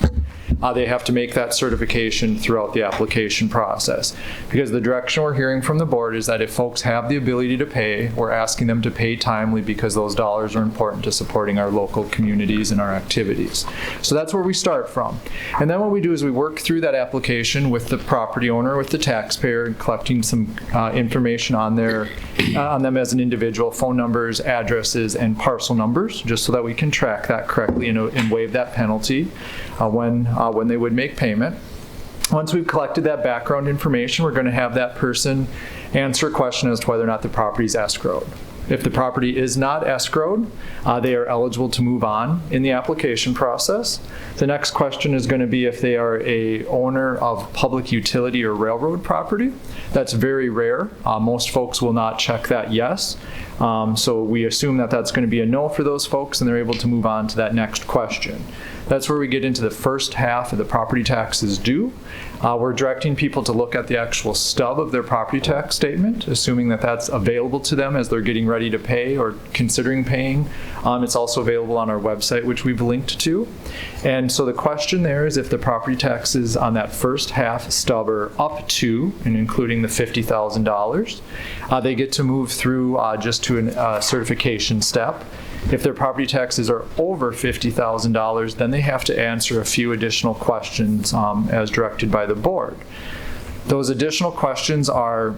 They have to make that certification throughout the application process. Because the direction we're hearing from the board is that if folks have the ability to pay, we're asking them to pay timely because those dollars are important to supporting our local communities and our activities. So that's where we start from. And then what we do is we work through that application with the property owner, with the taxpayer, and collecting some information on them as an individual, phone numbers, addresses, and parcel numbers, just so that we can track that correctly and waive that penalty when they would make payment. Once we've collected that background information, we're going to have that person answer a question as to whether or not the property is escrowed. If the property is not escrowed, they are eligible to move on in the application process. The next question is going to be if they are a owner of public utility or railroad property. That's very rare. Most folks will not check that yes. So we assume that that's going to be a no for those folks, and they're able to move on to that next question. That's where we get into the first half of the property taxes due. We're directing people to look at the actual stub of their property tax statement, assuming that that's available to them as they're getting ready to pay or considering paying. It's also available on our website, which we've linked to. And so the question there is if the property taxes on that first half stub are up to and including the $50,000, they get to move through just to a certification step. If their property taxes are over $50,000, then they have to answer a few additional questions as directed by the board. Those additional questions are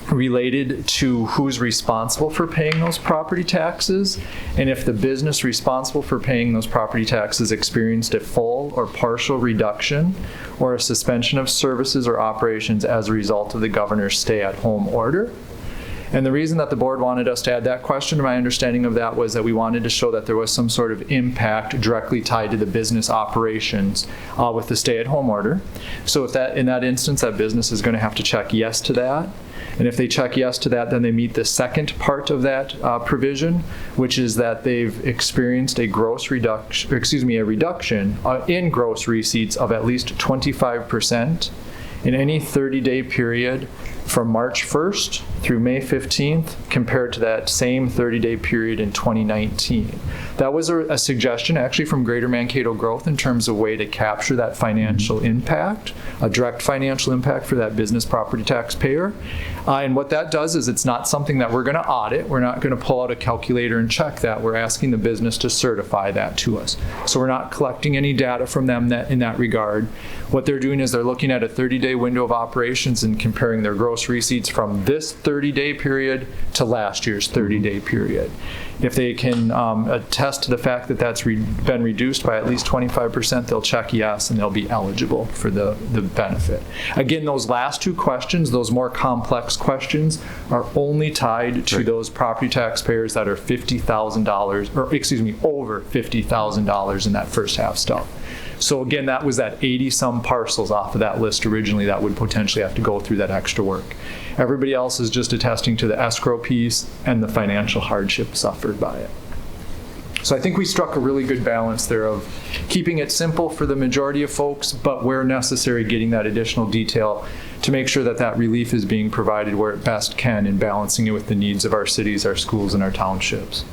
related to who's responsible for paying those property taxes, and if the business responsible for paying those property taxes experienced a full or partial reduction or a suspension of services or operations as a result of the governor's stay-at-home order. And the reason that the board wanted us to add that question, my understanding of that was that we wanted to show that there was some sort of impact directly tied to the business operations with the stay-at-home order. So if that, in that instance, that business is going to have to check yes to that. And if they check yes to that, then they meet the second part of that provision, which is that they've experienced a reduction in gross receipts of at least 25% in any 30-day period from March 1st through May 15th compared to that same 30-day period in 2019. That was a suggestion actually from Greater Mankato Growth in terms of way to capture that financial impact, a direct financial impact for that business property taxpayer. And what that does is it's not something that we're going to audit. We're not going to pull out a calculator and check that. We're asking the business to certify that to us. So we're not collecting any data from them in that regard. What they're doing is they're looking at a 30-day window of operations and comparing their gross receipts from this 30-day period to last year's 30-day period. If they can attest to the fact that that's been reduced by at least 25%, they'll check yes and they'll be eligible for the benefit. Again, those last two questions, those more complex questions, are only tied to those property taxpayers that are $50,000, or excuse me, over $50,000 in that first half stub. So again, that was that 80-some parcels off of that list originally that would potentially have to go through that extra work. Everybody else is just attesting to the escrow piece and the financial hardship suffered by it. So I think we struck a really good balance there of keeping it simple for the majority of folks, but where necessary, getting that additional detail to make sure that that relief is being provided where it best can and balancing it with the needs of our cities, our schools, and our townships.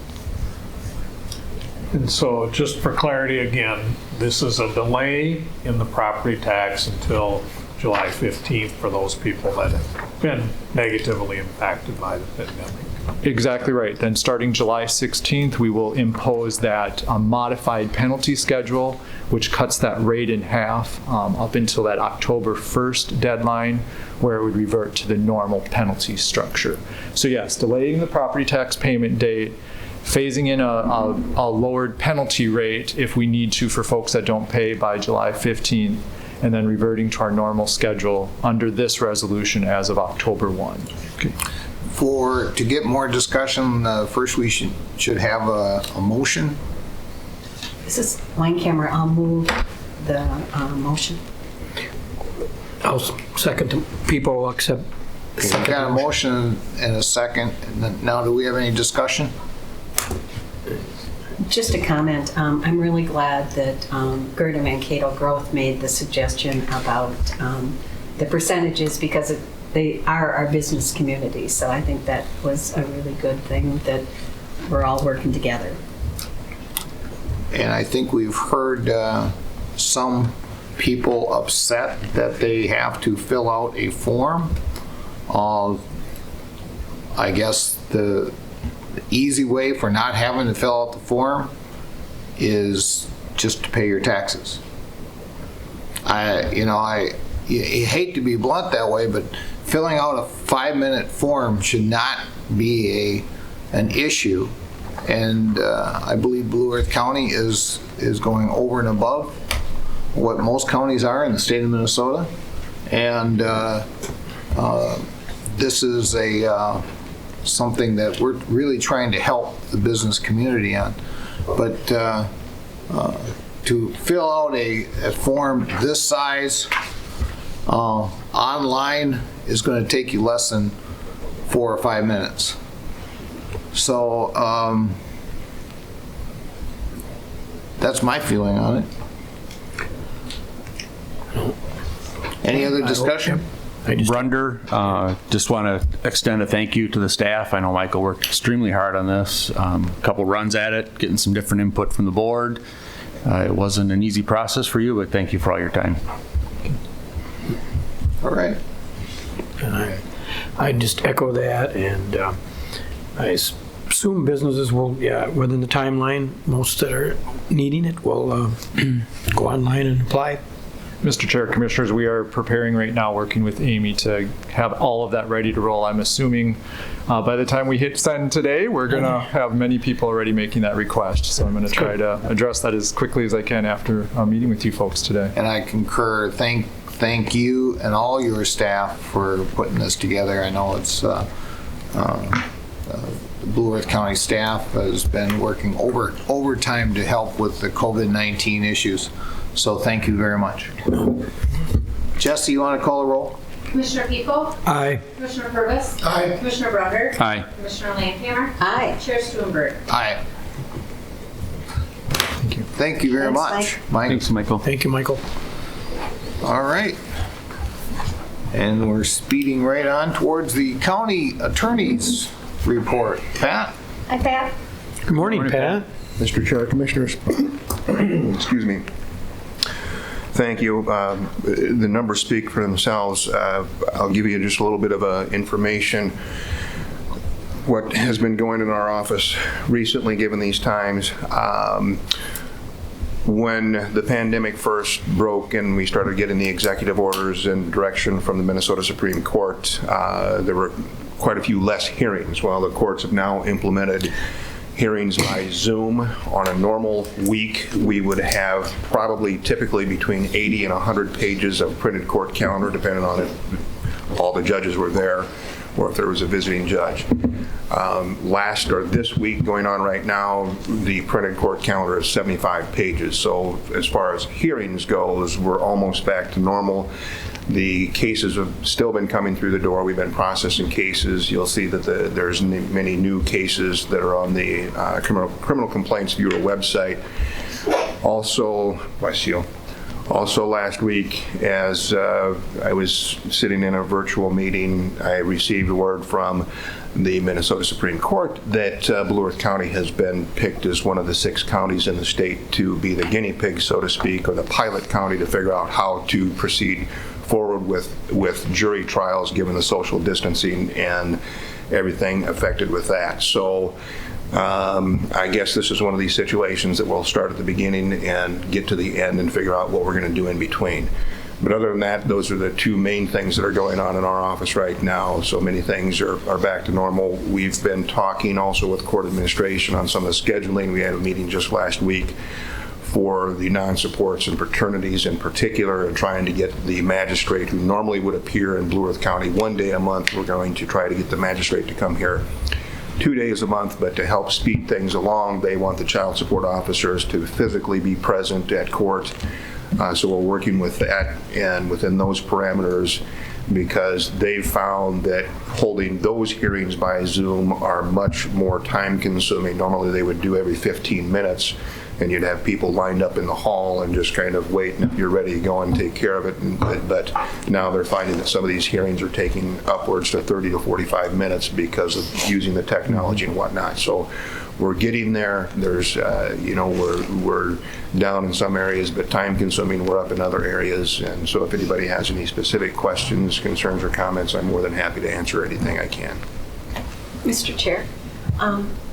And so just for clarity again, this is a delay in the property tax until July 15th for those people that have been negatively impacted by the pandemic. Exactly right. Then starting July 16th, we will impose that modified penalty schedule, which cuts that rate in half up until that October 1st deadline, where it would revert to the normal penalty structure. So yes, delaying the property tax payment date, phasing in a lowered penalty rate if we need to for folks that don't pay by July 15th, and then reverting to our normal schedule under this resolution as of October 1. Okay. To get more discussion, first we should have a motion. This is Wayne Camera. I'll move the motion. I'll second to people accept. We got a motion and a second. And then, now, do we have any discussion? Just a comment. I'm really glad that Gerda Mankato Growth made the suggestion about the percentages, because they are our business community. So I think that was a really good thing, that we're all working together. And I think we've heard some people upset that they have to fill out a form. I guess the easy way for not having to fill out the form is just to pay your taxes. You hate to be blunt that way, but filling out a 5-minute form should not be an issue. And I believe Blue Earth County is going over and above what most counties are in the state of Minnesota. And this is something that we're really trying to help the business community on. But to fill out a form this size online is going to take you less than 4 or 5 minutes. So that's my feeling on it. Any other discussion? Brunder, just want to extend a thank you to the staff. I know Michael worked extremely hard on this. A couple runs at it, getting some different input from the board. It wasn't an easy process for you, but thank you for all your time. All right. And I just echo that, and I assume businesses will, within the timeline, most that are needing it will go online and apply. Mr. Chair, Commissioners, we are preparing right now, working with Amy, to have all of that ready to roll. I'm assuming by the time we hit send today, we're going to have many people already making that request. So I'm going to try to address that as quickly as I can after meeting with you folks today. And I concur. Thank you and all your staff for putting this together. I know it's the Blue Earth County staff has been working overtime to help with the COVID-19 issues. So thank you very much. Jesse, you want to call the roll? Commissioner People? Aye. Commissioner Purvis? Aye. Commissioner Brunder? Aye. Commissioner Landcamer? Aye. Chair Stuenberg? Aye. Thank you. Thank you very Thanks, much, Mike. Thanks, Michael. Thank you, Michael. All right. And we're speeding right on towards the county attorney's report. Pat? Hi, Pat. Good morning, Pat. Mr. Chair, Commissioners, excuse me. Thank you. The numbers speak for themselves. I'll give you just a little bit of information. What has been going in our office recently, given these times. When the pandemic first broke and we started getting the executive orders and direction from the Minnesota Supreme Court, there were quite a few less hearings. Well, the courts have now implemented hearings by Zoom. On a normal week, we would have probably typically between 80 and 100 pages of printed court calendar, depending on if all the judges were there or if there was a visiting judge. This week going on right now, the printed court calendar is 75 pages. So as far as hearings goes, we're almost back to normal. The cases have still been coming through the door. We've been processing cases. You'll see that there's many new cases that are on the Criminal Complaints Bureau website. Also, last week, as I was sitting in a virtual meeting, I received word from the Minnesota Supreme Court that Blue Earth County has been picked as one of the 6 counties in the state to be the guinea pig, so to speak, or the pilot county to figure out how to proceed forward with jury trials given the social distancing and everything affected with that. So I guess this is one of these situations that we'll start at the beginning and get to the end and figure out what we're going to do in between. But other than that, those are the two main things that are going on in our office right now. So many things are back to normal. We've been talking also with court administration on some of the scheduling. We had a meeting just last week for the non-supports and fraternities in particular, and trying to get the magistrate who normally would appear in Blue Earth County one day a month. We're going to try to get the magistrate to come here 2 days a month, but to help speed things along, they want the child support officers to physically be present at court. So we're working with that and within those parameters, because they've found that holding those hearings by Zoom are much more time consuming. Normally they would do every 15 minutes and you'd have people lined up in the hall and just kind of wait, and if you're ready to go and take care of it. But now they're finding that some of these hearings are taking upwards to 30 to 45 minutes because of using the technology and whatnot. So we're getting there. There's, we're down in some areas, but time consuming, we're up in other areas. And so if anybody has any specific questions, concerns, or comments, I'm more than happy to answer anything I can. Mr. Chair,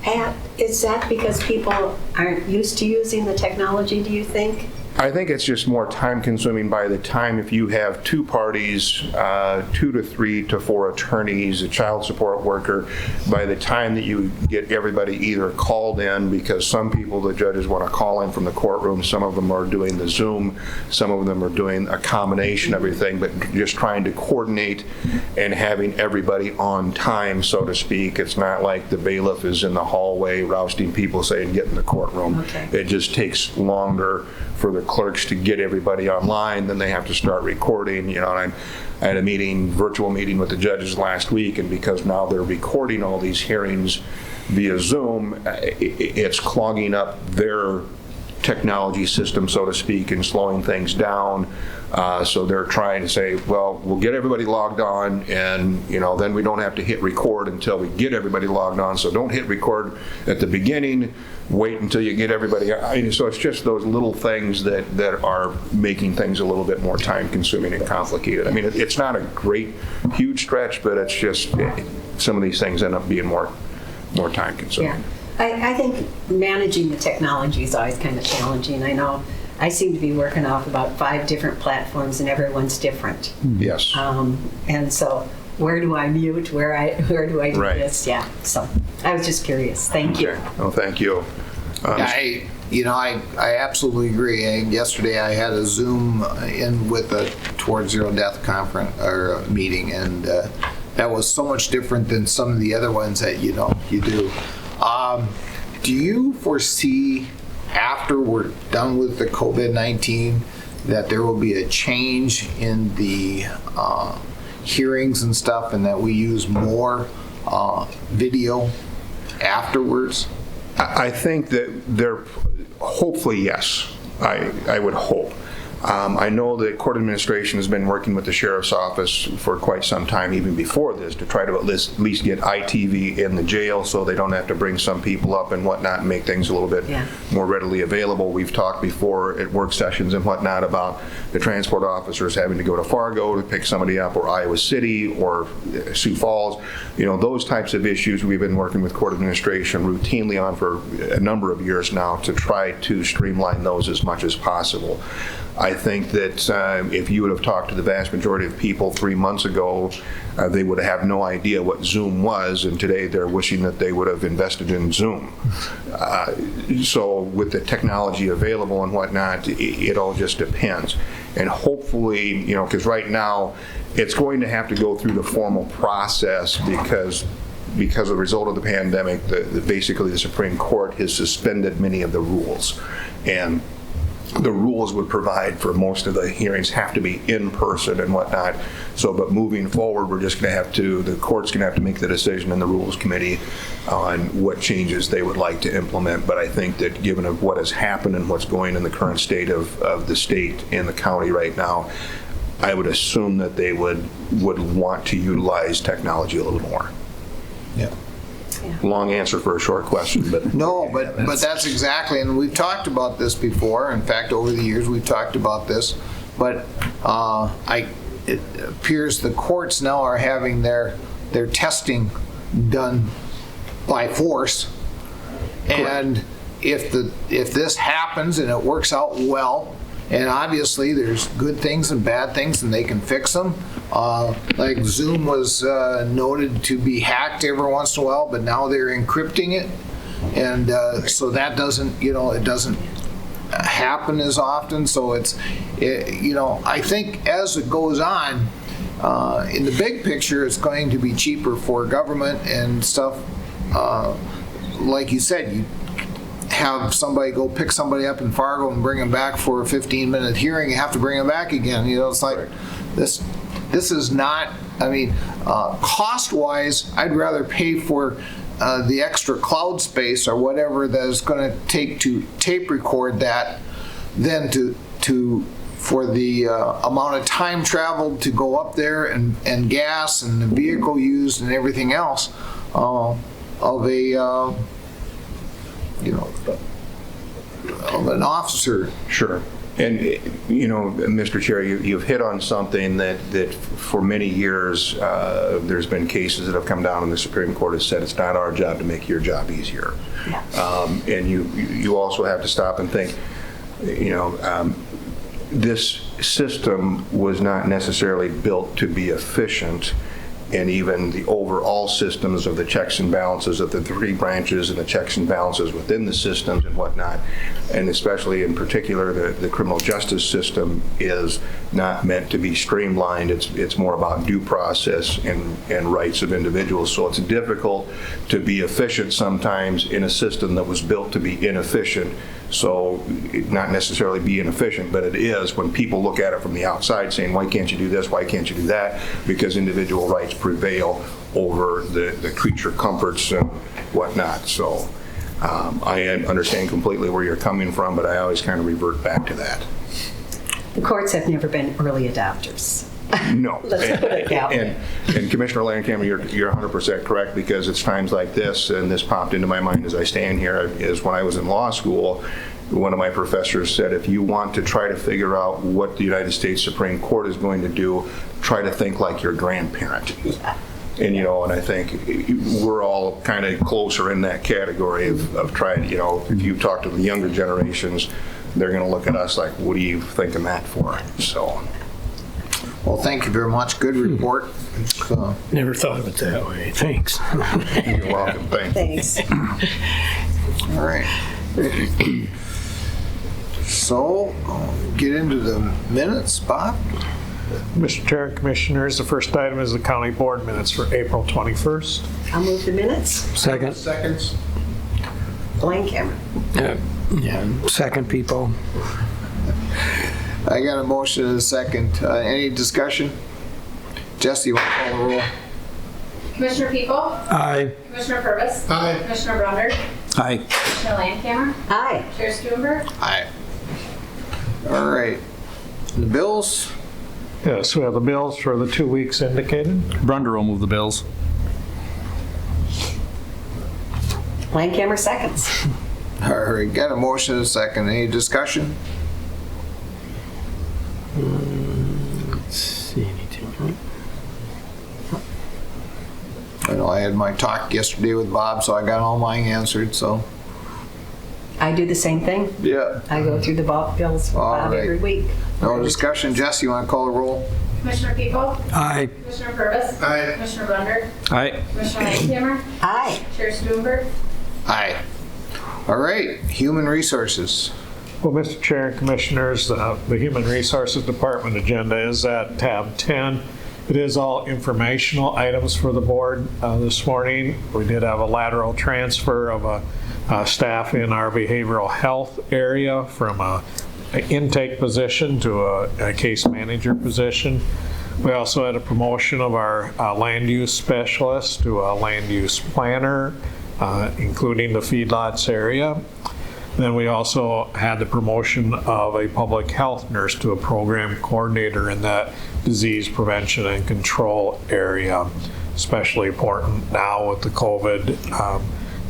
Pat, is that because people aren't used to using the technology, do you think? I think it's just more time consuming by the time, if you have two parties, 2 to 3 to 4 attorneys, a child support worker, by the time that you get everybody either called in, because some people, the judges want to call in from the courtroom, some of them are doing the Zoom, some of them are doing a combination of everything, but just trying to coordinate and having everybody on time, so to speak. It's not like the bailiff is in the hallway rousting people saying, get in the courtroom. Okay. It just takes longer for the clerks to get everybody online, then they have to start recording. And I had a virtual meeting with the judges last week, and because now they're recording all these hearings via Zoom, it's clogging up their technology system, so to speak, and slowing things down. So they're trying to say, well, we'll get everybody logged on, and then we don't have to hit record until we get everybody logged on. So don't hit record at the beginning. Wait until you get everybody. So it's just those little things that are making things a little bit more time consuming and complicated. I mean, it's not a great, huge stretch, but it's just some of these things end up being more time consuming. Yeah. I think managing the technology is always kind of challenging. I know I seem to be working off about 5 different platforms, and everyone's different. Yes. And so where do I mute? Where do I do this? Yeah. So I was just curious. Thank you. Okay. Well, thank you. I absolutely agree. Yesterday I had a Zoom in with a Towards Zero Death conference or meeting, and that was so much different than some of the other ones that you do. Do you foresee, after we're done with the COVID-19, that there will be a change in the hearings and stuff, and that we use more video afterwards? I think that hopefully, yes. I would hope. I know that court administration has been working with the sheriff's office for quite some time, even before this, to try to at least get ITV in the jail so they don't have to bring some people up and whatnot and make things a little bit more readily available. We've talked before at work sessions and whatnot about the transport officers having to go to Fargo to pick somebody up, or Iowa City, or Sioux Falls. Those types of issues we've been working with court administration routinely on for a number of years now to try to streamline those as much as possible. I think that if you would have talked to the vast majority of people 3 months ago, they would have no idea what Zoom was, and today they're wishing that they would have invested in Zoom. So with the technology available and whatnot, it all just depends. And hopefully, because right now it's going to have to go through the formal process because of the result of the pandemic, basically the Supreme Court has suspended many of the rules. And the rules would provide for most of the hearings have to be in person and whatnot. So, but moving forward, we're just going to have to, the court's going to have to make the decision in the Rules Committee on what changes they would like to implement. But I think that given of what has happened and what's going in the current state of the state and the county right now, I would assume that they would want to utilize technology a little more. Yeah. Long answer for a short question, but no, but that's exactly, and we've talked about this before. In fact, over the years we've talked about this, but it appears the courts now are having their testing done by force. And if this happens and it works out well, and obviously there's good things and bad things and they can fix them. Like Zoom was noted to be hacked every once in a while, but now they're encrypting it. And so that doesn't, it doesn't happen as often. So I think as it goes on, in the big picture, it's going to be cheaper for government and stuff. Like you said, you have somebody go pick somebody up in Fargo and bring them back for a 15-minute hearing. You have to bring them back again. It's like this is not. I mean, cost-wise, I'd rather pay for the extra cloud space or whatever that is going to take to tape record that than for the amount of time traveled to go up there and gas and the vehicle used and everything else of an officer. Sure. And, Mr. Chair, you've hit on something that for many years, there's been cases that have come down and the Supreme Court has said it's not our job to make your job easier. Yeah. And you also have to stop and think, this system was not necessarily built to be efficient, and even the overall systems of the checks and balances of the three branches and the checks and balances within the systems and whatnot, and especially in particular the criminal justice system is not meant to be streamlined. It's more about due process and rights of individuals. So it's difficult to be efficient sometimes in a system that was built to be inefficient. So not necessarily be inefficient, but it is when people look at it from the outside saying, why can't you do this, why can't you do that? Because individual rights prevail over the creature comforts and whatnot. So I understand completely where you're coming from, but I always kind of revert back to that. The courts have never been early adopters. No. Let's put it that way. And Commissioner Landcamer, you're 100% correct, because it's times like this, and this popped into my mind as I stand here, is when I was in law school, one of my professors said, if you want to try to figure out what the United States Supreme Court is going to do, try to think like your grandparent. Yeah. And, and I think we're all kind of closer in that category of trying, if you talk to the younger generations, they're going to look at us like, what are you thinking that for? So. Well, thank you very much. Good report. Never thought of it that way. Thanks. You're welcome. Thanks. All right. So, get into the minutes, Bob. Mr. Chair and Commissioners, the first item is the county board minutes for April 21st. I'll move the minutes. Second. Seconds. Landcamer. Yeah. Second, people. I got a motion and a second. Any discussion? Jesse, you want to call the roll? Commissioner People? Aye. Commissioner Purvis? Aye. Commissioner Brunder? Aye. Commissioner Landcamer? Aye. Chair Stuenberg? Aye. All right. The bills? Yes, we have the bills for the 2 weeks indicated. Brunder will move the bills. Landcamer seconds. All right, got a motion and a second. Any discussion? Let's see anything. I know I had my talk yesterday with Bob, so I got all mine answered, so. I do the same thing. Yeah. I go through the bills for All Bob right. every week. No discussion. Jesse, you want to call the roll? Commissioner People? Aye. Commissioner Purvis? Aye. Commissioner Brunder? Aye. Commissioner Landcamer? Aye. Chair Stuenberg? Aye. All right, Human Resources. Well, Mr. Chair and Commissioners, the Human Resources Department agenda is at tab 10. It is all informational items for the board this morning. We did have a lateral transfer of a staff in our behavioral health area from an intake position to a case manager position. We also had a promotion of our land use specialist to a land use planner, including the feedlots area. Then we also had the promotion of a public health nurse to a program coordinator in that disease prevention and control area, especially important now with the COVID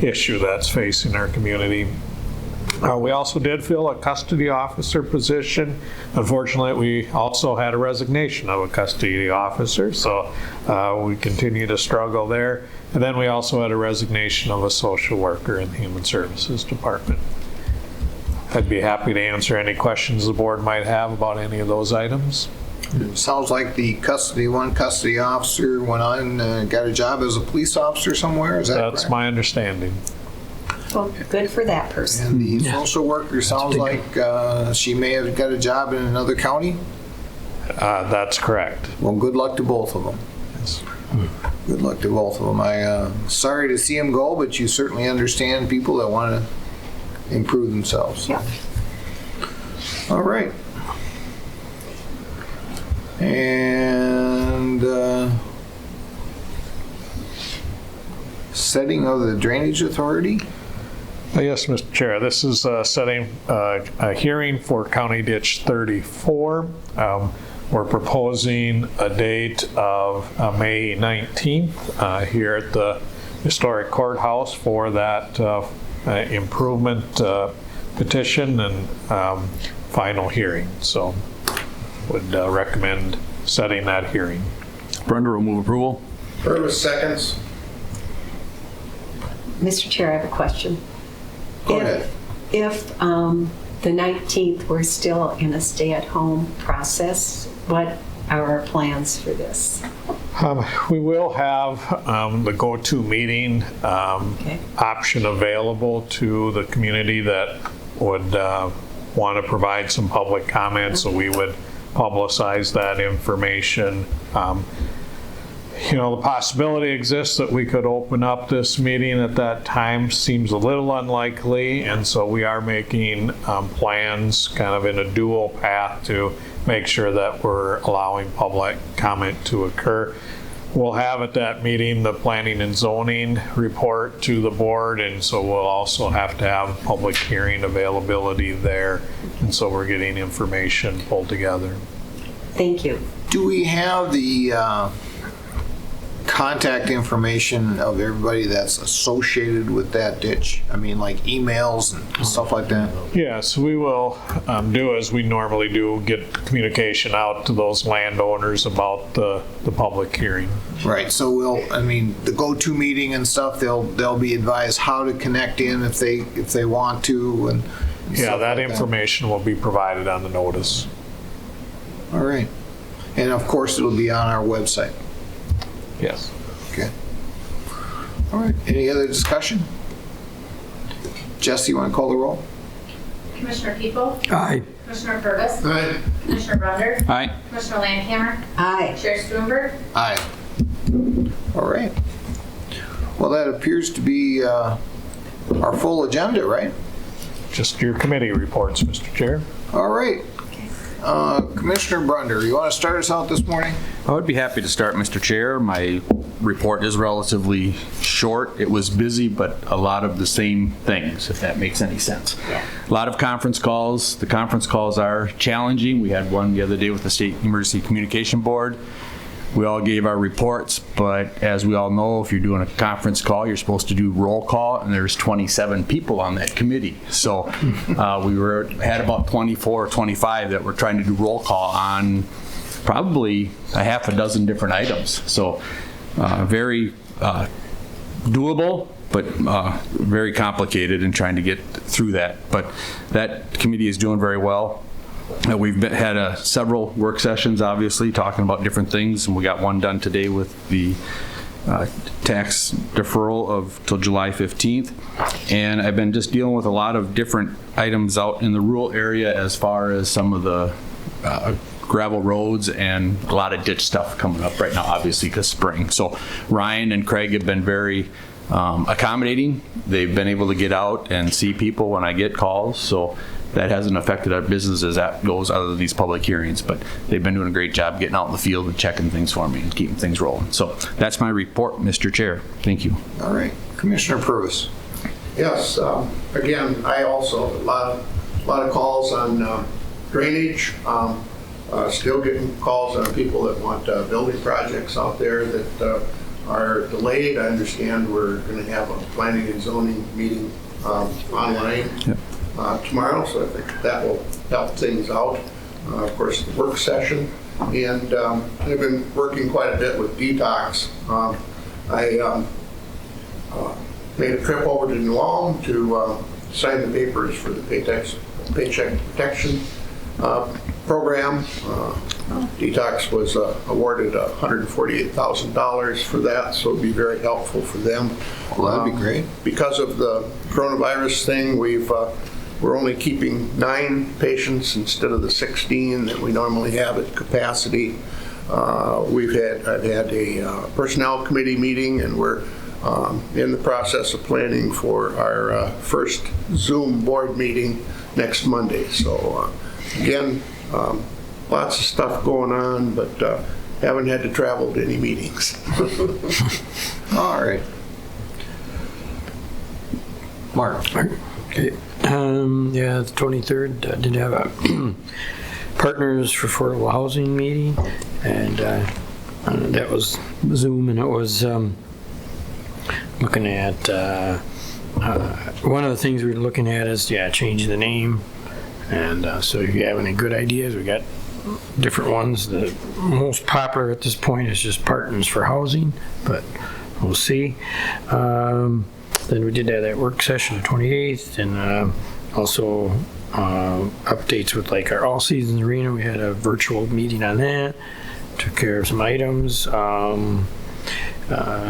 issue that's facing our community. We also did fill a custody officer position. Unfortunately, we also had a resignation of a custody officer, so we continue to struggle there. And then we also had a resignation of a social worker in the Human Services Department. I'd be happy to answer any questions the board might have about any of those items. Sounds like the one custody officer went on and got a job as a police officer somewhere, is that correct? That's my understanding. Well, good for that person. And the social worker sounds like she may have got a job in another county? That's correct. Well, good luck to both of them. Good luck to both of them. I'm sorry to see them go, but you certainly understand people that want to improve themselves. Yeah. All right. And setting of the Drainage Authority. Yes, Mr. Chair, this is setting a hearing for County Ditch 34. We're proposing a date of May 19th here at the Historic Courthouse for that improvement petition and final hearing. So would recommend setting that hearing. Brenda will move approval. Purvis seconds. Mr. Chair, I have a question. Go ahead. If the 19th we're still in a stay-at-home process, what are our plans for this? We will have the go-to meeting option available to the community that would want to provide some public comments, so we would publicize that information. You know, the possibility exists that we could open up this meeting at that time. Seems a little unlikely, and so we are making plans kind of in a dual path to make sure that we're allowing public comment to occur. We'll have at that meeting the planning and zoning report to the board, and so we'll also have to have public hearing availability there, and so we're getting information pulled together. Thank you. Do we have the contact information of everybody that's associated with that ditch? I mean, like emails and stuff like that? Yes, we will do as we normally do, get communication out to those landowners about the public hearing. Right, so the go-to meeting and stuff, they'll be advised how to connect in if they want to and Yeah, stuff that like information will be provided on the notice. All right. And of course, it'll be on our website. Yes. Okay. All right, any other discussion? Jesse, you want to call the roll? Commissioner People? Aye. Commissioner Purvis? Aye. Commissioner Brunder? Aye. Commissioner Landcamer? Aye. Chair Stuenberg? Aye. All right. Well, that appears to be our full agenda, right? Just your committee reports, Mr. Chair. All right. Commissioner Brunder, you want to start us out this morning? I would be happy to start, Mr. Chair. My report is relatively short. It was busy, but a lot of the same things, if that makes any sense. Yeah. A lot of conference calls. The conference calls are challenging. We had one the other day with the State Emergency Communication Board. We all gave our reports, but as we all know, if you're doing a conference call, you're supposed to do roll call, and there's 27 people on that committee. So we had about 24 or 25 that were trying to do roll call on probably a half a dozen different items. So very doable, but very complicated in trying to get through that. But that committee is doing very well. We've had several work sessions, obviously, talking about different things, and we got one done today with the tax deferral till July 15th. And I've been just dealing with a lot of different items out in the rural area as far as some of the gravel roads and a lot of ditch stuff coming up right now, obviously, because spring. So Ryan and Craig have been very accommodating. They've been able to get out and see people when I get calls. So that hasn't affected our business as that goes out of these public hearings, but they've been doing a great job getting out in the field and checking things for me and keeping things rolling. So that's my report, Mr. Chair. Thank you. All right, Commissioner Purvis. Yes, again, I also, a lot of calls on drainage, still getting calls on people that want building projects out there that are delayed. I understand we're going to have a planning and zoning meeting online. Yep. tomorrow, so I think that will help things out. Of course, the work session, and I've been working quite a bit with Detox. I made a trip over to New Ulm to sign the papers for the Paycheck Protection Program. Detox was awarded $148,000 for that, so it'd be very helpful for them. Well, that'd be great. Because of the coronavirus thing, we're only keeping 9 patients instead of the 16 that we normally have at capacity. I've had a personnel committee meeting, and we're in the process of planning for our first Zoom board meeting next Monday. So again, lots of stuff going on, but haven't had to travel to any meetings. All right. Mark. Okay. Yeah, the 23rd, did have a Partners for Affordable Housing meeting, and that was Zoom, and it was looking at, one of the things we were looking at is, changing the name. And so if you have any good ideas, we got different ones. The most popular at this point is just Partners for Housing, but we'll see. Then we did have that work session the 28th, and also updates with like our All Seasons Arena. We had a virtual meeting on that, took care of some items. And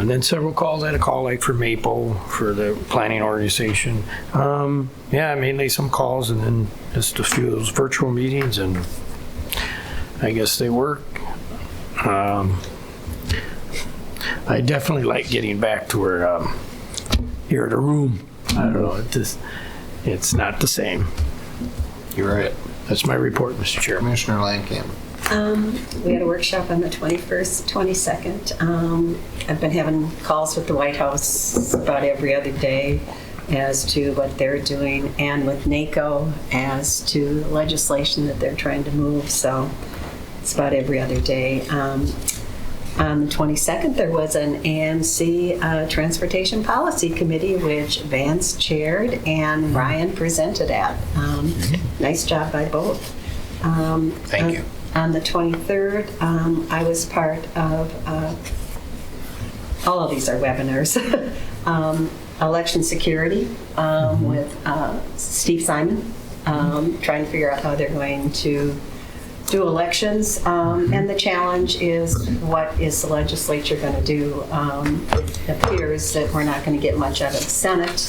then several calls. I had a call like for Maple, for the planning organization. Mainly some calls, and then just a few of those virtual meetings, and I guess they work. I definitely like getting back to where you're in a room. I don't know, it's not the same. You're right. That's my report, Mr. Chair. Commissioner Landcamp. We had a workshop on the 21st, 22nd. I've been having calls with the White House about every other day as to what they're doing, and with NACO as to legislation that they're trying to move. So it's about every other day. On the 22nd, there was an AMC Transportation Policy Committee, which Vance chaired and Ryan presented at. Nice job by both. Thank you. On the 23rd, I was part of, all of these are webinars, election security with Steve Simon, trying to figure out how they're going to do elections. And the challenge is, what is the legislature going to do? It appears that we're not going to get much out of the Senate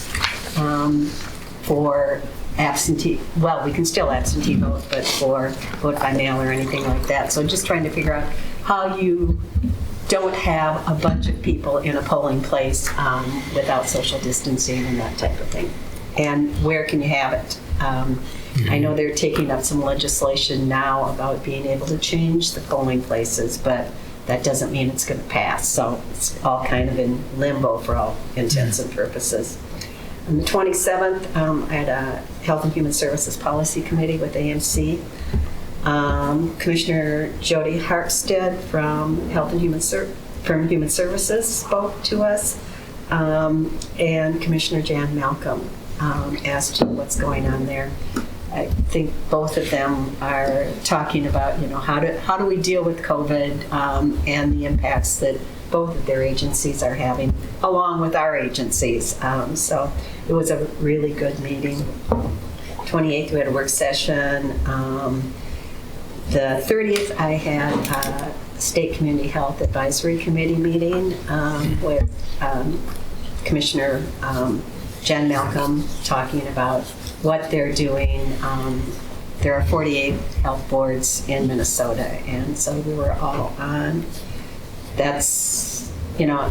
for absentee, well, we can still absentee vote, but for vote by mail or anything like that. So just trying to figure out how you don't have a bunch of people in a polling place without social distancing and that type of thing. And where can you have it? I know they're taking up some legislation now about being able to change the polling places, but that doesn't mean it's going to pass. So it's all kind of in limbo for all intents and purposes. On the 27th, I had a Health and Human Services Policy Committee with AMC. Commissioner Jody Harkstead from Health and Human Services spoke to us, and Commissioner Jan Malcolm as to what's going on there. I think both of them are talking about, how do we deal with COVID and the impacts that both of their agencies are having, along with our agencies. So it was a really good meeting. 28th, we had a work session. The 30th, I had a State Community Health Advisory Committee meeting with Commissioner Jan Malcolm, talking about what they're doing. There are 48 health boards in Minnesota, and so we were all on. That's,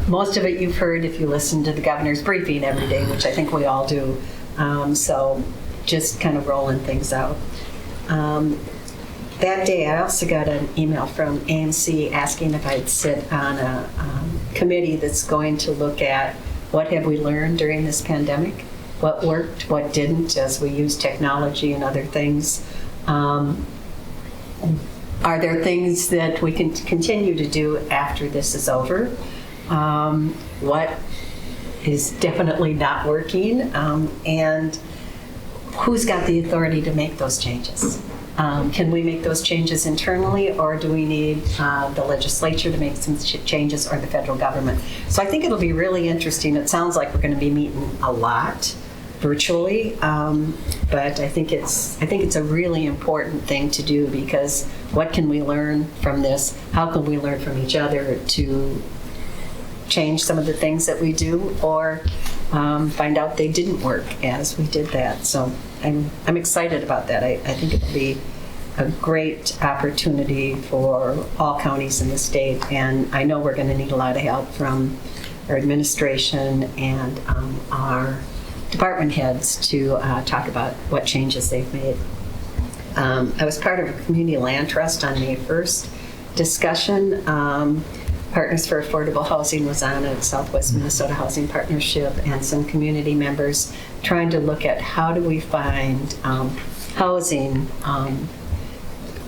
most of it you've heard if you listen to the governor's briefing every day, which I think we all do. So just kind of rolling things out. That day, I also got an email from AMC asking if I'd sit on a committee that's going to look at what have we learned during this pandemic, what worked, what didn't, as we use technology and other things. Are there things that we can continue to do after this is over? What is definitely not working? And who's got the authority to make those changes? Can we make those changes internally, or do we need the legislature to make some changes, or the federal government? So I think it'll be really interesting. It sounds like we're going to be meeting a lot virtually, but I think it's a really important thing to do, because what can we learn from this? How can we learn from each other to change some of the things that we do, or find out they didn't work as we did that? So I'm excited about that. I think it'll be a great opportunity for all counties in the state, and I know we're going to need a lot of help from our administration and our department heads to talk about what changes they've made. I was part of a community land trust on May 1st discussion. Partners for Affordable Housing was on it, Southwest Minnesota Housing Partnership, and some community members trying to look at how do we find housing,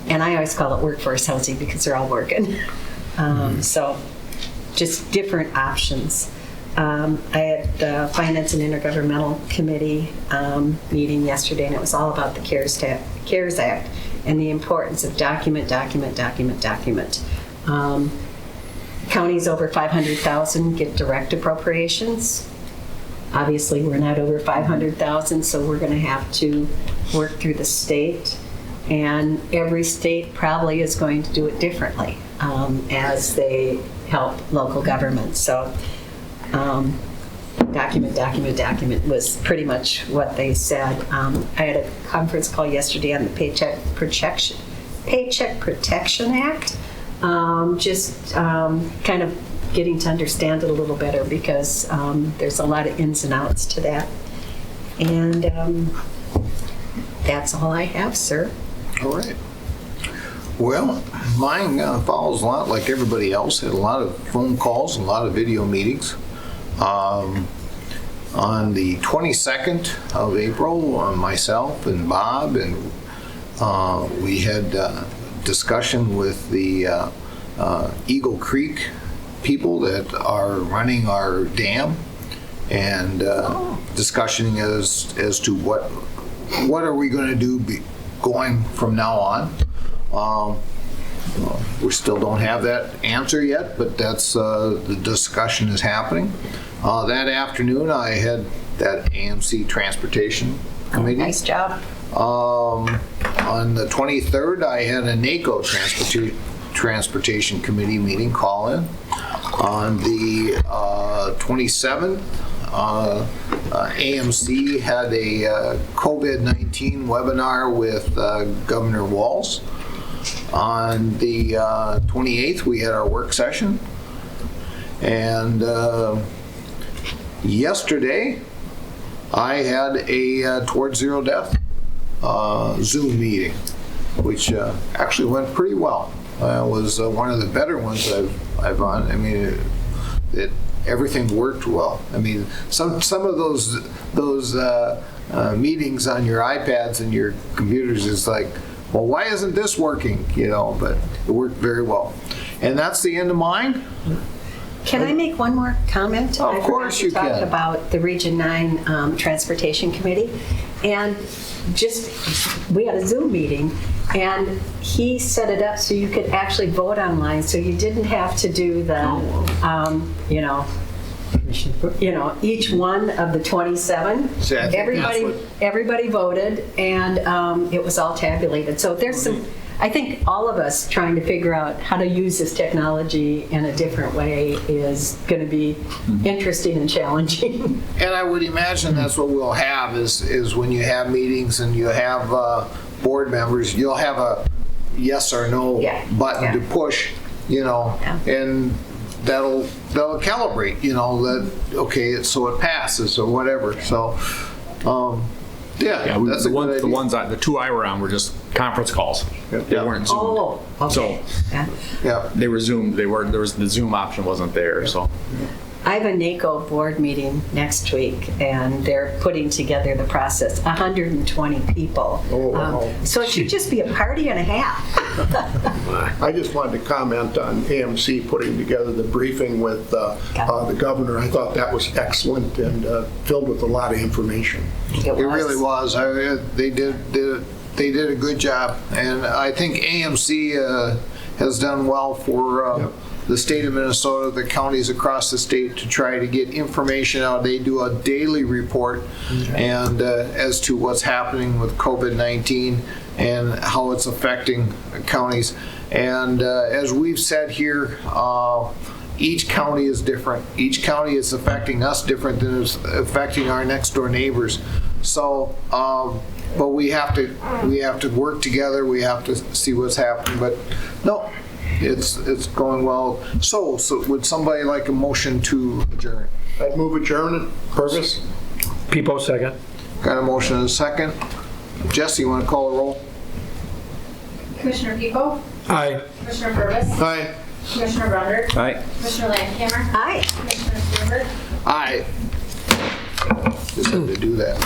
and I always call it workforce housing because they're all working. So just different options. I had the Finance and Intergovernmental Committee meeting yesterday, and it was all about the CARES Act and the importance of document. Counties over 500,000 get direct appropriations. Obviously, we're not over 500,000, so we're going to have to work through the state. And every state probably is going to do it differently as they help local governments. So document was pretty much what they said. I had a conference call yesterday on the Paycheck Protection Act. Just kind of getting to understand it a little better, because there's a lot of ins and outs to that. And that's all I have, sir. All right. Well, mine follows a lot like everybody else. Had a lot of phone calls, a lot of video meetings. On the 22nd of April, myself and Bob and we had discussion with the Eagle Creek people that are running our dam, and discussion as to what are we going to do going from now on. We still don't have that answer yet, but that's the discussion is happening. That afternoon, I had that AMC Transportation Committee. Nice job. On the 23rd, I had a NACO Transportation Committee meeting call-in. On the 27th, AMC had a COVID-19 webinar with Governor Walz. On the 28th, we had our work session. And yesterday, I had a Towards Zero Death Zoom meeting, which actually went pretty well. It was one of the better ones I've run. I mean, everything worked well. I mean, some of those meetings on your iPads and your computers is like, well, why isn't this working? You know, but it worked very well. And that's the end of mine. Can I make one more comment? Of course you can. Talk about the Region 9 Transportation Committee, and we had a Zoom meeting, and he set it up so you could actually vote online, so you didn't have to do the, each one of the 27. See, I think Everybody voted, and it was all tabulated. So there's some. I think all of us trying to figure out how to use this technology in a different way is going to be interesting and challenging. And I would imagine that's what we'll have is when you have meetings and you have board members, you'll have a yes or no button to push, and that'll calibrate, that, okay, so it passes or whatever. So, that's a good idea. The two I were on were just conference calls. They weren't Zoom. Oh, okay. So, they were Zoom. There was the Zoom option wasn't there. So, I have a NACO board meeting next week, and they're putting together the process, 120 people. Oh, wow. So it should just be a party and a half. I just wanted to comment on AMC putting together the briefing with the governor. I thought that was excellent and filled with a lot of information. It really was. They did a good job, and I think AMC has done well for the state of Minnesota, the counties across the state, to try to get information out. They do a daily report and as to what's happening with COVID-19 and how it's affecting counties. And as we've said here, each county is different. Each county is affecting us different than it's affecting our next door neighbors. So, but we have to work together. We have to see what's happening. But no, it's going well. So would somebody like a motion to adjourn? I'd move adjournment. Purvis? People second. Got a motion and a second. Jesse, you want to call a roll? Commissioner People, Aye. Commissioner Purvis, Aye. Commissioner Brunder, Aye. Commissioner Landcamer, Aye. Commissioner Stewart. Aye. Just had to do that.